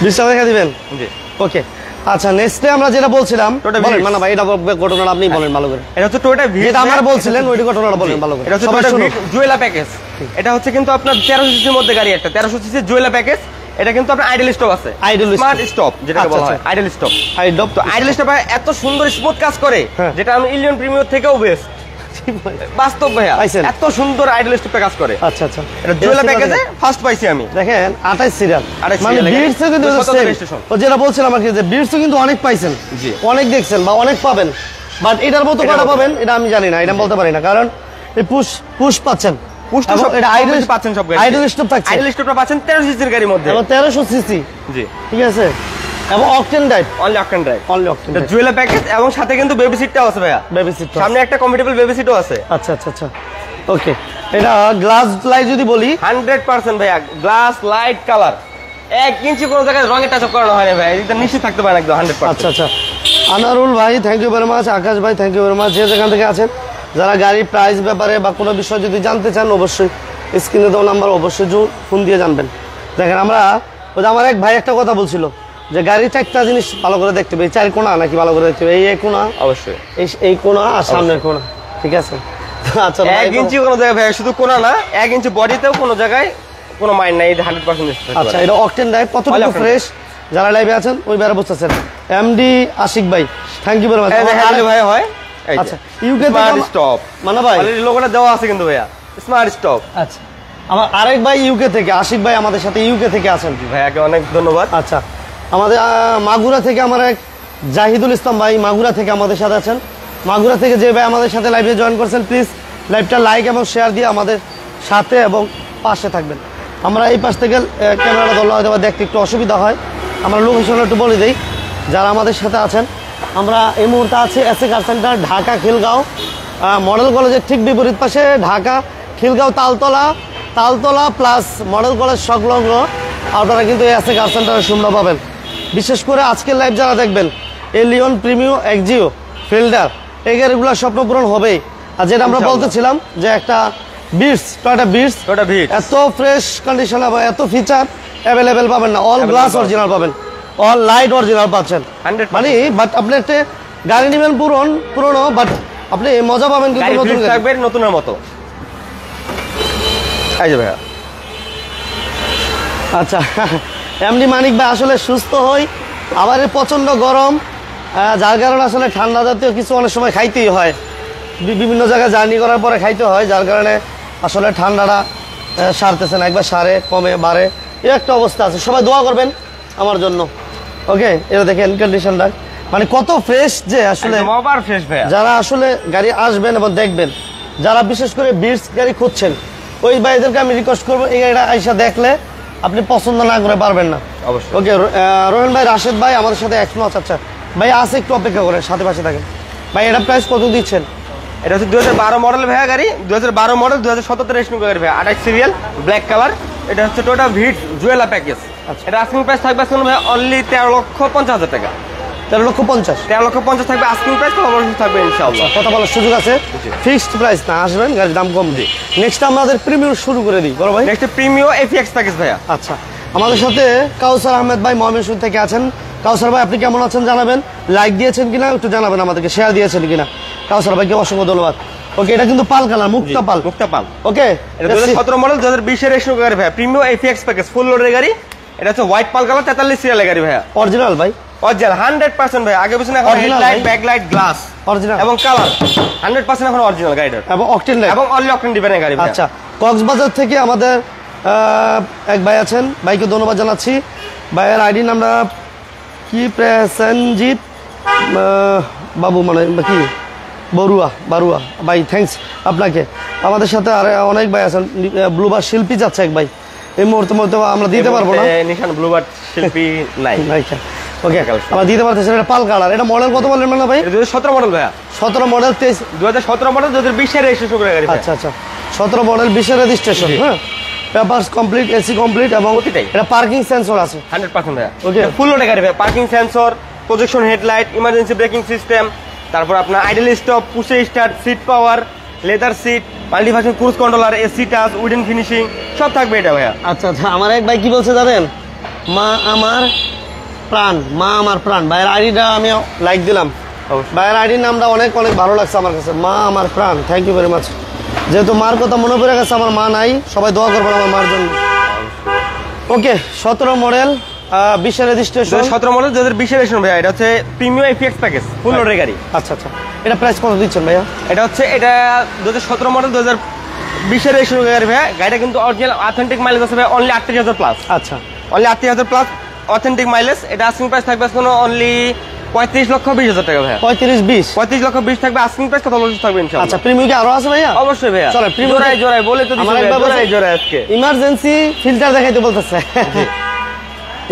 ভিটসটা দেখা দিবেন? জি, ওকে। আচ্ছা, নেক্সটে আমরা যেটা বলছিলাম, বলেন মানে ভাই, এটা ঘটনাটা আপনি বলেন ভালো করে। এটা হচ্ছে টোয়োটা ভিটস, যেটা আমরা বলছিলেন ওই ঘটনাটা বলেন ভালো করে। এটা হচ্ছে টোয়োটা ভিটস জুয়েলা প্যাকেজ। এটা হচ্ছে কিন্তু আপনার 1300 সিসির মধ্যে গাড়ি, একটা 1300 সিসির জুয়েলা প্যাকেজ। এটা কিন্তু আপনার আইডল স্টপ আছে, স্মার্ট স্টপ যেটাকে বলা হয়, আইডল স্টপ। তো আইডল স্টপ এত সুন্দর স্মুথ কাজ করে, যেটা আমি ইলিয়ন প্রিমিয়ার থেকেও বেস্ট, বাস্তব ভাইয়া, এত সুন্দর আইডল স্টপে কাজ করে। আচ্ছা আচ্ছা, এটা জুয়েলা প্যাকেজে ফার্স্ট পাইছি আমি। দেখেন 28 সিরিয়াল, মানে বিটসও কিন্তু ও যেটা বলছিলাম আর কি, যে বিটসও কিন্তু অনেক পাইছেন, অনেক দেখছেন বা অনেক পাবেন, বাট এটার মতো কটা পাবেন এটা আমি জানি না, এটা বলতে পারি না, কারণ এই পুশ পাচ্ছেন, এটা আইডল পাচ্ছেন সব গাড়ি, আইডল স্টপ থাকছে, আইডল স্টপটা পাচ্ছেন 1300 সিসির গাড়ির মধ্যে, এবং 1300 সিসি, জি ঠিক আছে, এবং octane drive, only octane drive, only octane. এটা জুয়েলা প্যাকেজ, এবং সাথে কিন্তু বেবি সিটটাও আছে ভাইয়া, বেবি সিট, সামনে একটা কমফোর্টেবল বেবি সিটও আছে। আচ্ছা আচ্ছা আচ্ছা, ওকে। এটা গ্লাস লাইট যদি বলি 100% ভাইয়া, গ্লাস লাইট কালার, 1 ইঞ্চি কোনো জায়গায় রঙের টাচ আপ করানো হয় না ভাই, এটা নিশ্চিত থাকতে পারেন একদম 100%। আচ্ছা আচ্ছা, আনারুল ভাই থ্যাংক ইউ ভেরি মাচ, আকাশ ভাই থ্যাংক ইউ ভেরি মাচ, যে যেখান থেকে আছেন, যারা গাড়ির প্রাইস ব্যাপারে বা কোনো বিষয় যদি জানতে চান, অবশ্যই স্ক্রিনে দেওয়া নাম্বার অবশ্যই ফোন দিয়ে জানবেন। দেখেন, আমার এক ভাই একটা কথা বলছিল যে গাড়ির চারটা জিনিস ভালো করে দেখতে হবে, এই 4 কোণা নাকি ভালো করে দেখতে হবে, এই কোণা অবশ্যই, এই কোণা আর সামনের কোণা, ঠিক আছে। আচ্ছা, 1 ইঞ্চি কোনো জায়গায় ভাই, শুধু কোণা না, 1 ইঞ্চি বডিতেও কোনো জায়গায় কোনো মাইন্ড নাই, এটা 100%। আচ্ছা, এটা অকটেন ড্রাইভ, কতটুকু ফ্রেশ, যারা লাইভে আছেন ওই বাইরে বুঝতেছেন। এমডি আশিক ভাই থ্যাংক ইউ ভেরি মাচ। ভাই হয়, আচ্ছা, ইউকে স্মার্ট স্টপ মানে ভাই অলরেডি লোগোটা দেওয়া আছে কিন্তু ভাইয়া, স্মার্ট স্টপ। আচ্ছা, আমার আরেক ভাই ইউকে থেকে, আশিক ভাই আমাদের সাথে ইউকে থেকে আছেন, ভাইয়াকে অনেক ধন্যবাদ। আচ্ছা, আমাদের মাগুরা থেকে আমার এক জাহিদুল ইসলাম ভাই মাগুরা থেকে আমাদের সাথে আছেন। মাগুরা থেকে যে ভাই আমাদের সাথে লাইভে জয়েন করছেন, প্লিজ লাইভটা লাইক এবং শেয়ার দিয়ে আমাদের সাথে এবং পাশে থাকবেন। আমরা এই পাশ থেকে ক্যামেরাটা ধরলে হয়তো দেখতে একটু অসুবিধা হয়, আমরা লোকেশনটা একটু বলে দিই যারা আমাদের সাথে আছেন। আমরা এই মুহূর্তে আছি এসএ কার সেন্টার, ঢাকা খিলগাঁও মডেল কলেজের ঠিক বিপরীত পাশে, Dhaka Khilgaon Taltala plus model college সংলগ্ন আপনারা কিন্তু এসএ কার সেন্টারে সুবিধা পাবেন। বিশেষ করে আজকের লাইভ যারা দেখবেন, এলিয়ন প্রিমিও এক্সিও ফিল্ডার, এই গাড়িগুলো স্বপ্ন পূরণ হবেই। আর যেটা আমরা বলতেছিলাম যে একটা বিটস, টয়োটা বিটস, এত ফ্রেশ কন্ডিশন এবং এত ফিচার অ্যাভেলেবেল পাবেন না, অল গ্লাস অরিজিনাল পাবেন, অল লাইট অরিজিনাল পাচ্ছেন, মানে বাট আপনি একটা গাড়ি নেবেন পুরনো, বাট আপনি মজা পাবেন কিন্তু নতুন থাকবে, নতুনের মতো। এই যে ভাইয়া, আচ্ছা, এমডি মানিক ভাই আসলে সুস্থ হই, আবার প্রচন্ড গরম, যার কারণে আসলে ঠান্ডা জাতীয় কিছু অনেক সময় খাইতেই হয়, বিভিন্ন জায়গায় জার্নি করার পরে খাইতে হয়, যার কারণে আসলে ঠান্ডাটা সারতেছে না, একবার সারে কমে বাড়ে, এই একটা অবস্থা আছে। সবাই দোয়া করবেন আমার জন্য, ওকে। এটা দেখেন কন্ডিশনটা মানে কত ফ্রেশ, যে আসলে যারা আসলে গাড়ি আসবেন এবং দেখবেন, যারা বিশেষ করে বিটস গাড়ি খুঁজছেন, ওই ভাইদেরকে আমি রিকোয়েস্ট করবো এই গাড়িটা আইসা দেখলে আপনি পছন্দ না করে পারবেন না। অবশ্যই। ওকে, রোহন ভাই, রাশেদ ভাই আমাদের সাথে এখনো আছে। আচ্ছা ভাই আছে, একটু অপেক্ষা করেন, সাথে পাশে থাকেন ভাই। এটা প্রাইস কত দিচ্ছেন? এটা হচ্ছে 2012 মডেল ভাইয়া গাড়ি, 2012 মডেল 2017 রেজিস্ট্রেশন গাড়ি ভাইয়া, 28 সিরিয়াল, ব্ল্যাক কালার। এটা হচ্ছে টোটা ভিট জুয়েলা প্যাকেজ। আচ্ছা। এটা আস্কিং প্রাইস থাকবে শুনুন ভাইয়া অনলি 13,50,000 টাকা। 13,50,000। 13,50,000 থাকবে আস্কিং প্রাইস, তো অবশ্যই থাকবে ইনশাআল্লাহ। কথা বলার সুযোগ আছে, ফিক্সড প্রাইস না, আসবেন গাড়ির দাম কম দিই। নেক্সট আমাদের প্রিমিয়াম শুরু করে দিই বড় ভাই। নেক্সট প্রিমিও এফএক্স প্যাকেজ ভাইয়া। আচ্ছা, আমাদের সাথে কাউসার আহমেদ ভাই ময়মনসিংহ থেকে আছেন। কাউসার ভাই আপনি কেমন আছেন জানাবেন, লাইক দিয়েছেন কিনা একটু জানাবেন আমাদেরকে, শেয়ার দিয়েছেন কিনা। কাউসার ভাইকে অসংখ্য ধন্যবাদ। ওকে, এটা কিন্তু পাল কালার, মুক্তা পাল। মুক্তা পাল। ওকে, এটা 2017 মডেল 2020 এর রেজিস্ট্রেশন গাড়ি ভাইয়া, প্রিমিও এফএক্স প্যাকেজ, ফুল লোডের গাড়ি। এটা হচ্ছে হোয়াইট পাল কালার, 43 সিরিয়ালের গাড়ি ভাইয়া। অরিজিনাল ভাই, অরিজিনাল 100% ভাই, আগে পিছনে এখন Original হেডলাইট, ভাই? ব্যাকলাইট, গ্লাস অরিজিনাল এবং কালার 100% এখন অরিজিনাল গাড়িটার, এবং অকটেন লাইট এবং অনলি অকটেন ডিপেন্ডেন্ট গাড়ি ভাইয়া। আচ্ছা, কক্সবাজার থেকে আমাদের এক ভাই আছেন, ভাইকে ধন্যবাদ জানাচ্ছি। ভাইয়ের আইডি নামটা কি? প্রসেনজিৎ বাবু, মানে কি বড়ুয়া বারুয়া ভাই, থ্যাঙ্কস আপনাকে। আমাদের সাথে আর অনেক ভাই আছেন। ব্লুবার শিল্পী যাচ্ছে এক ভাই, এই মুহূর্তে আমরা দিতে পারবো না, নিশান ব্লুবার্ড শিল্পী নাই। ওকে, আমরা দিতে পারতেছি না। এটা পাল কালার। এটা মডেল কত বলেন মানে ভাই? এটা 2017 মডেল ভাইয়া। 17 মডেল 23 2017 মডেল 2020 এর রেজিস্ট্রেশন করে গাড়ি। আচ্ছা আচ্ছা, 17 মডেল 20 রেজিস্ট্রেশন। হ্যাঁ, পেপারস কমপ্লিট, এসি কমপ্লিট, এবং প্রতিটাই। এটা পার্কিং সেন্সর আছে 100% ভাইয়া। Okay. ফুল লোডের গাড়ি ভাইয়া, parking sensor, projection headlight, emergency braking system, তারপর আপনার idle stop, push start, seat power, leather seat, multifunction cruise controller, AC touch, wooden finishing সব থাকবে এটা ভাইয়া। আচ্ছা আচ্ছা, আমার এক ভাই কি বলছে জানেন? মা আমার প্রাণ, মা আমার প্রাণ। ভাইয়ের আইডিটা আমি লাইক দিলাম। ভাইয়ের আইডির নামটা অনেক অনেক ভালো লাগছে আমার কাছে, মা আমার প্রাণ। Thank you very much. যেহেতু মার কথা মনে পড়ে গেছে, আমার মা নাই, সবাই দোয়া করবেন আমার মার জন্য। ওকে, 17 মডেল 20 রেজিস্ট্রেশন, 17 মডেল 2020 এর রেজিস্ট্রেশন ভাইয়া। এটা হচ্ছে প্রিমিয়াম এফএক্স প্যাকেজ, ফুল লোডের গাড়ি। আচ্ছা আচ্ছা, এটা প্রাইস কত দিচ্ছেন ভাইয়া? এটা হচ্ছে 2017 মডেল 2020 এর রেজিস্ট্রেশন গাড়ি ভাইয়া। গাড়িটা কিন্তু অরিজিনাল অথেন্টিক মাইলেজ আছে ভাইয়া, অনলি 38,000 প্লাস। আচ্ছা, অনলি 38,000 প্লাস অথেন্টিক মাইলেজ। এটা আস্কিং প্রাইস থাকবে কোনো অনলি 35,20,000 টাকা ভাইয়া। 35-20 35,20,000 থাকবে আস্কিং প্রাইস, কত অবশ্যই থাকবে ইনশাআল্লাহ। আচ্ছা, প্রিমিয়াম কি আরো আছে ভাইয়া? অবশ্যই ভাইয়া। চলো প্রিমিয়াম জোড়ায় বলে তো দিছি ভাইয়া, জোড়ায় আজকে ইমার্জেন্সি ফিল্টার দেখাইতে বলতেছে।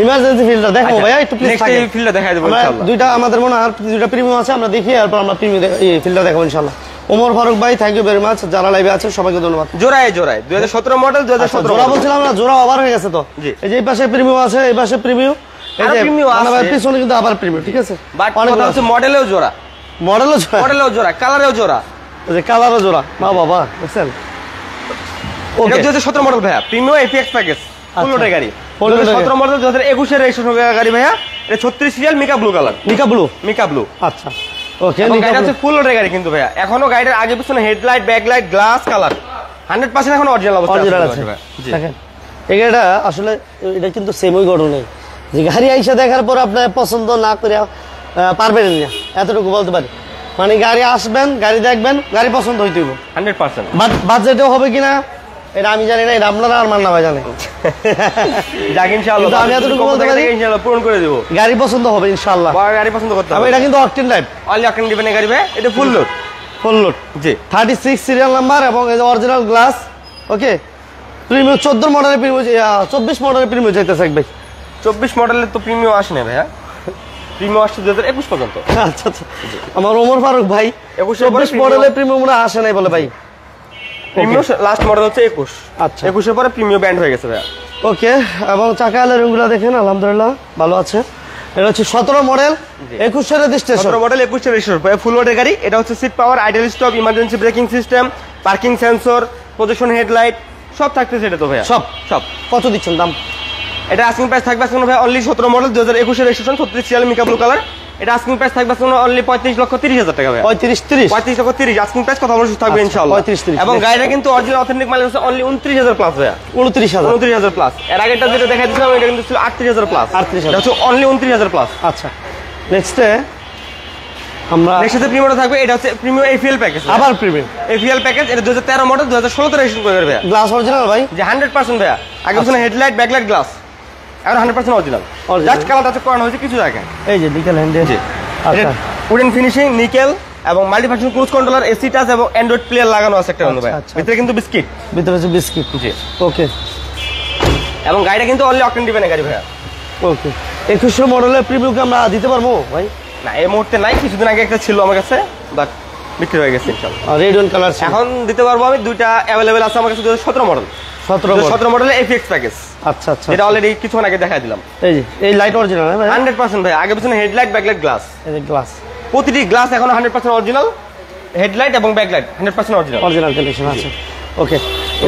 ইমার্জেন্সি ফিল্টার দেখাবো ভাইয়া, একটু প্লিজ নেক্সট এই ফিল্ডটা দেখাই দেব আমরা ইনশাআল্লাহ। দুইটা আমাদের মনে হয় দুইটা প্রিমিয়াম আছে, আমরা দেখি, এরপর আমরা প্রিমিয়াম ফিল্টার দেখাবো ইনশাআল্লাহ। ওমর ফারুক ভাই, থ্যাংক ইউ ভেরি মাচ। যারা লাইভে আছে সবাইকে ধন্যবাদ। জোড়ায় 2017 মডেল 2017 জোড়া বলছিলাম না, জোড়া ওভার হয়ে গেছে তো। জি। এই যে এই পাশে প্রিমিয়াম আছে, এই পাশে প্রিমিয়াম, এই আরো যে premium আছে। আমার পিছনে কিন্তু আবার প্রিমিয়াম, ঠিক আছে। বাট অনেক কথা হচ্ছে মডেলেও জোড়া, মডেলও জোড়া, মডেলেও জোড়া, কালারেও জোড়া, এই যে কালারও জোড়া। মা বাবা, বুঝছেন? এটা ওকে, 2017 মডেল ভাইয়া, প্রিমিয়াম এফএক্স প্যাকেজ, ফুল লোডের গাড়ি। Full load এর 2017 মডেল 2021 এর রেজিস্ট্রেশন গাড়ি ভাইয়া। এটা 36 serial mica blue colour, mica blue. Mica blue. আচ্ছা, ওকে, এবং নিকা গাড়িটা ব্লু। হচ্ছে ফুল লোডের গাড়ি কিন্তু ভাইয়া। এখনো গাড়িটার আগে পিছনে হেডলাইট, ব্যাকলাইট, গ্লাস, কালার 100% এখন অরিজিনাল অবস্থায় অরিজিনাল আছে। জি। দেখেন, এই গাড়িটা আসলে এটা কিন্তু সেমই গঠন নেই, যে গাড়ি আইসা দেখার পর আপনার পছন্দ না করে পারবেন না, এতটুকু বলতে পারি। মানে গাড়ি আসবেন, গাড়ি দেখবেন, গাড়ি পছন্দ হইতে হইব। 100%। বাট বাজেটেও হবে কিনা এটা আমি জানি না, এটা আপনারা আর মান্না ভাই জানে। যাক ইনশাআল্লাহ, কিন্তু আমি এতটুকু বলতে পারি, ইনশাআল্লাহ পূরণ করে দেব। গাড়ি পছন্দ হবে ইনশাআল্লাহ। বড় গাড়ি পছন্দ করতে তবে হবে। এটা কিন্তু octane life, only octane dependent গাড়ি ভাই। এটা ফুল লোড, ফুল লোড। জি। 36 সিরিয়াল নাম্বার এবং এই যে অরিজিনাল গ্লাস। ওকে, প্রিমিয়াম 14 মডেলের প্রিমিয়াম, 24 মডেলের প্রিমিয়াম চাইতেছে ভাই। 24 মডেলের তো প্রিমিয়াম আসে না ভাইয়া, প্রিমিয়াম আসছে 2021 পর্যন্ত। আচ্ছা আচ্ছা, আমার ওমর ফারুক ভাই 21 মডেলের প্রিমিয়াম আসে নাই বলে ভাই। প্রিমিয়াম লাস্ট মডেল হচ্ছে 21। আচ্ছা, 21 এর পরে প্রিমিয়াম ব্যান্ড হয়ে গেছে ভাইয়া। ওকে, এবং চাকা আলারগুলো দেখেন আলহামদুলিল্লাহ ভালো আছে। এটা হচ্ছে 17 মডেল 21 এর রেজিস্ট্রেশন। 17 মডেল 21 এর রেজিস্ট্রেশন ভাইয়া, ফুল লোডের গাড়ি। এটা হচ্ছে seat power, idle stop, emergency braking system, parking sensor, projection headlight সব থাকতেছে এটা তো ভাইয়া। সব সব কত দিচ্ছেন দাম? এটা আস্কিং প্রাইস থাকবে এখন ভাই অনলি 17 মডেল 2021 এর registration, 36 serial mica blue colour. এটা আস্কিং প্রাইস থাকবে এখন অনলি 35,30,000 টাকা ভাই। 35-30 35,30,000 আস্কিং প্রাইস, কথা অবশ্যই থাকবে ইনশাআল্লাহ। 35-30 এবং গাড়িটা কিন্তু অরিজিনাল অথেন্টিক মাইলেজ আছে অনলি 29,000 প্লাস ভাইয়া। 29,000। 29,000 প্লাস। এর আগেরটা যেটা দেখাইছিলাম এটা কিন্তু ছিল 38,000 প্লাস। 38,000। এটা হচ্ছে অনলি 29,000 প্লাস। আচ্ছা, নেক্সটে আমরা নেক্সট হচ্ছে প্রিমিয়াম থাকবে। এটা হচ্ছে প্রিমিয়াম এফএল প্যাকেজ, আবার প্রিমিয়াম এফএল প্যাকেজ। এটা 2013 মডেল 2016 তে রেজিস্ট্রেশন করে ভাইয়া। গ্লাস অরিজিনাল ভাই, যে 100% ভাইয়া। আগে পিছনে হেডলাইট, ব্যাকলাইট, গ্লাস আর 100% অরিজিনাল। জাস্ট কালারটা আছে করানো হয়েছে কিছু দেখেন। এই যে ডিটেল হ্যান্ডে। জি। আচ্ছা, উডেন ফিনিশিং, নিকেল এবং multifunction cruise controller, AC touch এবং অ্যান্ড্রয়েড প্লেয়ার লাগানো আছে একটা বন্ধু ভাই। আচ্ছা, ভিতরে কিন্তু বিস্কিট। ভিতরে হচ্ছে বিস্কিট। জি। ওকে, এবং গাড়িটা কিন্তু অনলি অকটেন ডিপেন্ডের গাড়ি ভাইয়া। ওকে 2100 মডেলের প্রিমিয়াম কি আমরা দিতে পারবো ভাই? না এই মুহূর্তে নাই, কিছুদিন আগে একটা ছিল আমার কাছে, বাট বিক্রি হয়ে গেছে ইনশাআল্লাহ। রেড ওয়ান কালার এখন দিতে পারবো আমি, দুইটা অ্যাভেলেবেল আছে আমার কাছে, 2017 মডেল। 17 মডেলের এফএক্স প্যাকেজ। আচ্ছা আচ্ছা, যেটা অলরেডি কিছুক্ষণ আগে দেখাই দিলাম। এই যে এই লাইট অরিজিনাল ভাই? 100% ভাই, আগে পিছনে হেডলাইট ব্যাকলাইট গ্লাস। এই যে গ্লাস, প্রতিটি গ্লাস এখন 100% অরিজিনাল, হেডলাইট এবং ব্যাকলাইট 100% অরিজিনাল। অরিজিনাল কন্ডিশন আছে। ওকে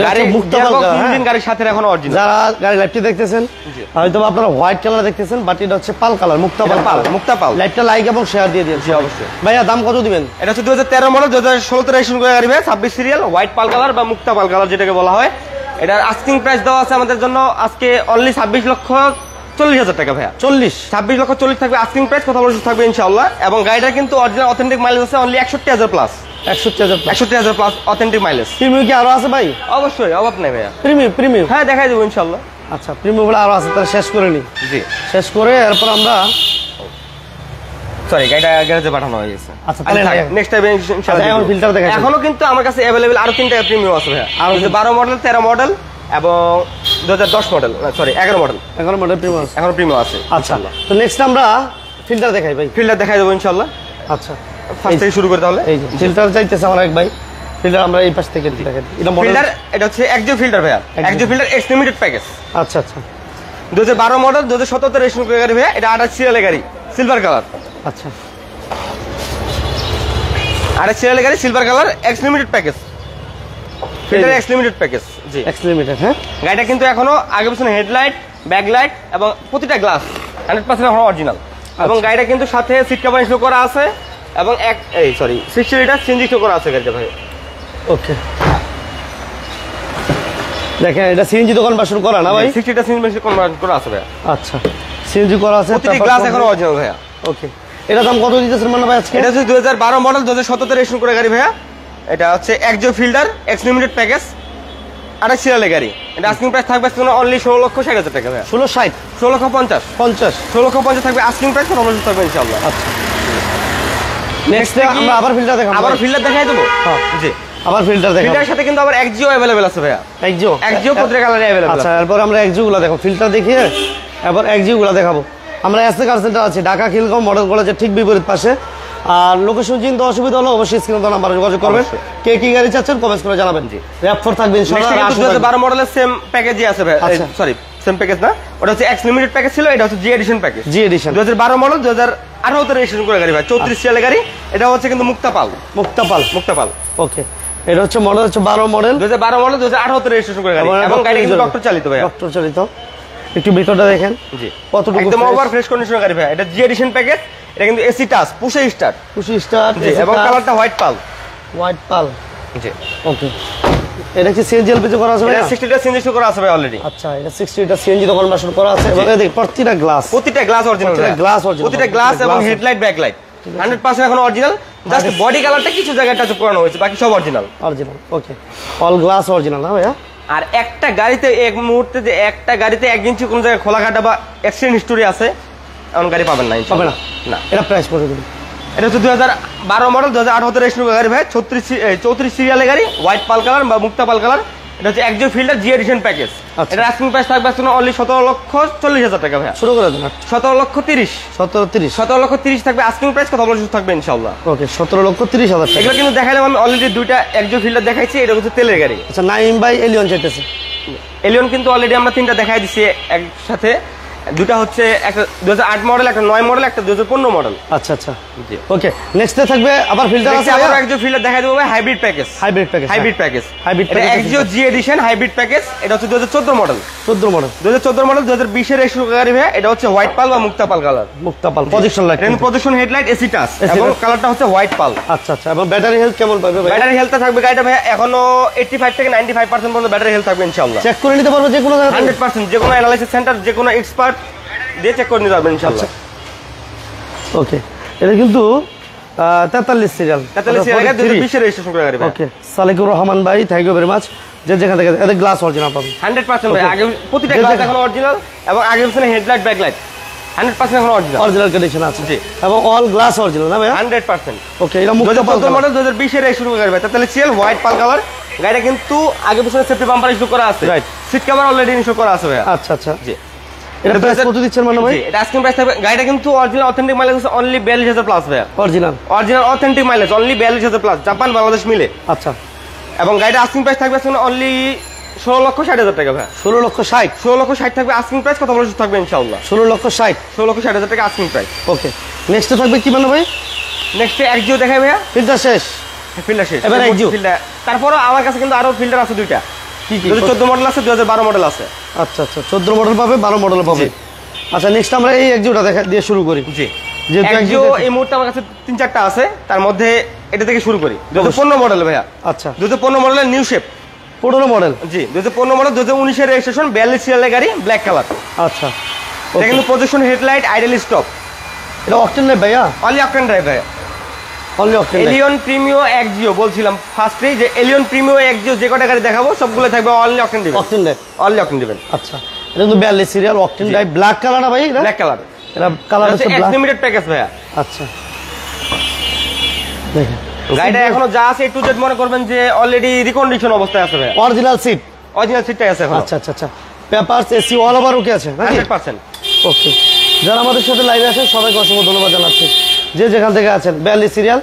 গাড়ি মুক্তা ইঞ্জিন গাড়ির সাথে এখন অরিজিনাল। যারা গাড়ি লাইটটি দেখতেছেন হয়তো আপনারা হোয়াইট কালার দেখতেছেন, বাট এটা হচ্ছে পাল কালার, মুক্তা পাল। মুক্তা পাল। লাইটটা লাইক এবং শেয়ার দিয়ে দিয়েছি অবশ্যই ভাইয়া। দাম কত দিবেন? এটা হচ্ছে 2013 মডেল, 2016 তে রেজিস্ট্রেশন করা গাড়ি ভাই, 26 সিরিয়াল, হোয়াইট পাল কালার বা মুক্তা পাল কালার যেটাকে বলা হয়। এটার আস্কিং প্রাইস দেওয়া আছে আমাদের জন্য আজকে অনলি 26,40,000 টাকা ভাইয়া। 26,40,000 থাকবে আস্কিং প্রাইস, কথা বলে থাকবে ইনশাআল্লাহ। এবং গাড়িটা কিন্তু অরিজিনাল অথেন্টিক মাইলেজ আছে only 61,000 plus. 61,000 plus authentic mileage. Premium কি আরো আছে ভাই? অবশ্যই, অভাব নাই ভাইয়া। প্রিমিয়াম হ্যাঁ দেখাই দেবো ইনশাআল্লাহ। আচ্ছা প্রিমিয়াম গুলো আরো আছে, তাহলে শেষ করে নি। জি শেষ করে এরপর আমরা সরি গাড়িটা গ্যারেজে পাঠানো হয়ে গেছে। আচ্ছা তাহলে নেক্সট টাইম ইনশাআল্লাহ। এখন ফিল্টার দেখাই। এখনো কিন্তু আমার কাছে अवेलेबल আরো 3টা প্রিমিয়াম আছে ভাইয়া। আর 12 মডেল, 13 মডেল এবং 2010 model, sorry 11 model. 11 model premium আছে, এখনো প্রিমিয়াম আছে। আচ্ছা তো নেক্সট আমরা ফিল্টার দেখাই ভাই। ফিল্টার দেখাই দেবো ইনশাআল্লাহ। আচ্ছা ফার্স্ট থেকে শুরু করে তাহলে। এই যে ফিল্টার চাইতেছে আমার এক ভাই, ফিল্টার আমরা এই পাশ থেকে দেখাই। এটা মডেল ফিল্টার, এটা হচ্ছে একজো ফিল্টার ভাইয়া। একজো ফিল্টার এক্স লিমিটেড প্যাকেজ। আচ্ছা আচ্ছা 2012 মডেল, 2017 তে রেজিস্ট্রেশন করা গাড়ি ভাইয়া। এটা 28 সিরিয়ালের গাড়ি, সিলভার কালার। আচ্ছা 28 সিরিয়ালের গাড়ি, silver colour, X limited package. Filter X limited package. G X limited. হ্যাঁ গাড়িটা কিন্তু এখনো আগে পিছনে হেডলাইট, ব্যাকলাইট এবং প্রতিটা গ্লাস 100% এখনো অরিজিনাল। এবং গাড়িটা কিন্তু সাথে সিট কভার ইনস্টল করা আছে এবং 60 লিটার সিএনজি ইনস্টল করা আছে গাড়িটা ভাই। ওকে দেখেন এটা সিএনজি দোকান বাসন করা না ভাই? 60 লিটার সিএনজি কনভার্ট করা আছে ভাই। আচ্ছা সিএনজি করা আছে, প্রতিটি গ্লাস এখনো অরিজিনাল ভাইয়া। ওকে এটা দাম কত দিতেছেন মানে ভাই আজকে? এটা হচ্ছে 2012 মডেল, 2017 তে রেজিস্ট্রেশন করা গাড়ি ভাইয়া। এটা হচ্ছে একজো ফিল্টার এক্স লিমিটেড প্যাকেজ, 28 সিরিয়ালের গাড়ি। এটা আস্কিং প্রাইস থাকবে অনলি 16,60,000 টাকা ভাইয়া। 16,60 16,50 16,50 থাকবে আস্কিং প্রাইস, কথা বলে থাকবে ইনশাআল্লাহ। আচ্ছা নেক্সট আমরা আবার ফিল্টার দেখাবো। আবার ফিল্টার দেখাই দেবো। হ্যাঁ জি আবার ফিল্টার দেখাবো। ফিল্টারের সাথে কিন্তু আবার একজিও अवेलेबल আছে ভাইয়া। একজিও প্রত্যেক কালারে अवेलेबल। আচ্ছা এরপর আমরা একজিও গুলো দেখাবো, ফিল্টার দেখিয়ে এরপর একজিও গুলো দেখাবো। আমরা এসএ কার সেন্টার আছে ঢাকা খিলগাঁও মডেল কলেজের ঠিক বিপরীত পাশে। আর লোকেশন চিন্তা অসুবিধা হলে অবশ্যই স্ক্রিনে দেওয়া নাম্বারে যোগাযোগ করবেন। কে কি গাড়ি চাচ্ছেন কমেন্টস করে জানাবেন। জি র‍্যাপ4 থাকবে ইনশাআল্লাহ। 2012 মডেলের সেম প্যাকেজই আছে ভাই। সরি সেম প্যাকেজ না, ওটা হচ্ছে এক্স লিমিটেড প্যাকেজ ছিল, এটা হচ্ছে জি এডিশন প্যাকেজ। জি এডিশন 2012 মডেল, 2018 তে রেজিস্ট্রেশন করা গাড়ি ভাই, 34 সিরিয়ালের গাড়ি। এটা হচ্ছে কিন্তু মুক্তাপাল। ওকে এটা হচ্ছে মডেল হচ্ছে 12 মডেল, 2012 মডেল, 2018 তে রেজিস্ট্রেশন করা গাড়ি এবং গাড়ি কিন্তু ডক্টর চালিত ভাই। ডক্টর চালিত। একটু ভিতরটা দেখেন। জি কতটুকু একদম ওভার ফ্রেশ কন্ডিশনের গাড়ি ভাই। এটা জি এডিশন প্যাকেজ। এটা কিন্তু এসি টাচ, পুশ স্টার্ট এবং কালারটা হোয়াইট পাল। জি ওকে এটা কি সিএনজি এলপিজি করা আছে ভাই? এটা 60 টা সিএনজি করা আছে ভাই অলরেডি। আচ্ছা এটা 60 টা সিএনজি দোকান বাসন করা আছে এবং এই দেখো প্রতিটা গ্লাস অরিজিনাল, প্রতিটা গ্লাস এবং হেডলাইট ব্যাকলাইট 100% এখন অরিজিনাল। জাস্ট বডি কালারটা কিছু জায়গায় টাচ করানো হয়েছে, বাকি সব original. Okay all glass original না ভাইয়া? আর একটা গাড়িতে এক মুহূর্তে যে একটা গাড়িতে 1 ইঞ্চি কোন জায়গায় খোলা কাটা বা অ্যাক্সিডেন্ট হিস্টোরি আছে এমন গাড়ি পাবেন না ইনশাআল্লাহ। না এটা প্রাইস কত দিবেন? এটা হচ্ছে 2012 মডেল, 2018 তে রেজিস্ট্রেশন করা গাড়ি ভাই, 34 সিরিয়ালের গাড়ি, হোয়াইট পাল কালার বা মুক্তা পাল কালার। এটা হচ্ছে একজো ফিল্টার জি এডিশন প্যাকেজ। এটা আস্কিং প্রাইস থাকবে অনলি 17,40,000 টাকা ভাই। শুরু করে দেন 17,30 থাকবে আস্কিং প্রাইস, কথা বলে থাকবে ইনশাআল্লাহ। ওকে 17,30,000 টাকা। এগুলো কিন্তু দেখাইলাম আমি অলরেডি দুইটা একজো ফিল্টার দেখাইছি। এটা হচ্ছে তেলের গাড়ি। আচ্ছা নাইম বাই এলিয়ন চাইতেছে। এলিয়ন কিন্তু অলরেডি আমরা 3টা দেখাই দিছি একসাথে। দুটা হচ্ছে একটা 2008 মডেল, একটা 9 মডেল, একটা 2015 মডেল। আচ্ছা আচ্ছা জি ওকে নেক্সটে থাকবে আবার ফিল্টার আছে। আবার একজো ফিল্টার দেখাই দেবো ভাই, হাইব্রিড প্যাকেজ। এটা একজো জি এডিশন হাইব্রিড প্যাকেজ। এটা হচ্ছে 2014 মডেল। 2020 এর রেজিস্ট্রেশন গাড়ি ভাই। এটা হচ্ছে হোয়াইট পাল বা মুক্তা pearl colour. Position light, position headlight, AC touch এবং কালারটা হচ্ছে হোয়াইট পাল। আচ্ছা আচ্ছা এবং ব্যাটারি হেলথ কেমন পাবে ভাই? ব্যাটারি হেলথ থাকবে গাড়িটা ভাই এখনো 85 থেকে 95% পর্যন্ত ব্যাটারি হেলথ থাকবে ইনশাআল্লাহ। চেক করে নিতে পারবো যে কোনো জায়গায় 100%, যে কোনো অ্যানালাইসিস সেন্টার, যে কোনো এক্সপার্ট দিয়ে চেক করে নিতে পারবেন ইনশাআল্লাহ। ওকে এটা কিন্তু 43 সিরিয়াল 2020 এর রেজিস্ট্রেশন করা গাড়ি ভাই। ওকে সালেকুর রহমান ভাই, থ্যাংক ইউ ভেরি মাচ। যে যেখান থেকে এদের গ্লাস অরিজিনাল পাবেন 100% ভাই। আগে প্রতিটা গ্লাস এখন অরিজিনাল এবং আগে পিছনে হেডলাইট ব্যাকলাইট 100% এখন অরিজিনাল কন্ডিশন আছে। জি এবং অল গ্লাস অরিজিনাল না ভাই? 100%। ওকে এটা মুক্তা পাল মডেল 2020 এর রেজিস্ট্রেশন করা গাড়ি ভাই। তাহলে সিএল হোয়াইট পাল কালার, গাড়িটা কিন্তু আগে পিছনে সেফটি বাম্পার ইনস্টল করা আছে, Right. Seat cover already install করা আছে ভাইয়া। আচ্ছা আচ্ছা, জি এটা প্রাইস কত দিচ্ছেন মানে ভাই? জি, এটা আস্কিং প্রাইস থাকবে। গাড়িটা কিন্তু অরিজিনাল অথেন্টিক মাইলেজ আছে অনলি 42000 প্লাস ভাইয়া। Original authentic mileage only 42000 plus, Japan Bangladesh মিলে। আচ্ছা, এবং গাড়িটা আস্কিং প্রাইস থাকবে অনলি 16,60,000 টাকা ভাইয়া। 16,60,000 16,60,000 থাকবে আস্কিং প্রাইস, কথা বলে থাকবে ইনশাআল্লাহ। 16,60,000 16,60,000 টাকা আস্কিং প্রাইস। ওকে, নেক্সট থাকবে কি মানে ভাই? নেক্সটে একজিও দেখাই ভাইয়া। ফিল্টার শেষ, ফিল্টার শেষ, এবার একজিও। তারপরও আমার কাছে কিন্তু আরো ফিল্টার আছে দুইটা। কি কি? 2014 মডেল আছে, 2012 মডেল আছে। আচ্ছা আচ্ছা, 14 মডেল পাবে, 12 মডেল পাবে। জি। আচ্ছা, নেক্সট আমরা এই একজিওটা দেখা দিয়ে শুরু করি। জি, যেহেতু একজিও এই মুহূর্তে আমার কাছে 3-4টা আছে, তার মধ্যে এটা থেকে শুরু করি। 2015 মডেল ভাইয়া। আচ্ছা, 2015 মডেলের নিউ শেপ। 15 মডেল। জি, 2015 মডেল, 2019 এর রেজিস্ট্রেশন, 42 সিরিয়ালের গাড়ি, ব্ল্যাক কালার। আচ্ছা, এটা কিন্তু প্রজেকশন হেডলাইট, আইডল স্টপ, এটা অকটেন নেই ভাইয়া? অনলি অকটেন ড্রাইভ ভাইয়া। Only octane. এলিয়ন প্রিমিও একজিও বলছিলাম ফার্স্টেই যে এলিয়ন প্রিমিও একজিও যে কটা গাড়ি দেখাবো সবগুলো থাকবে অনলি অকটেন দিবেন। অকটেন নেই, অনলি অকটেন দিবেন। আচ্ছা, এটা কিন্তু 42 serial octane drive, black colour না ভাই? এটা ব্ল্যাক কালার, এটা কালার হচ্ছে এক্স ব্ল্যাক। লিমিটেড প্যাকেজ ভাইয়া। আচ্ছা, দেখেন গাড়িটা এখনো যা আছে একটু জেড মনে করবেন যে অলরেডি রিকন্ডিশন অবস্থায় আছে ভাইয়া। Original seat. অরিজিনাল সিটটাই আছে এখন। আচ্ছা আচ্ছা আচ্ছা, পেপারস এসি অল ওভার ওকে আছে নাকি? 100%। ওকে, যারা আমাদের সাথে লাইভে আছেন সবাইকে অসংখ্য ধন্যবাদ জানাচ্ছি, যে যেখান থেকে আছেন। 42 সিরিয়াল,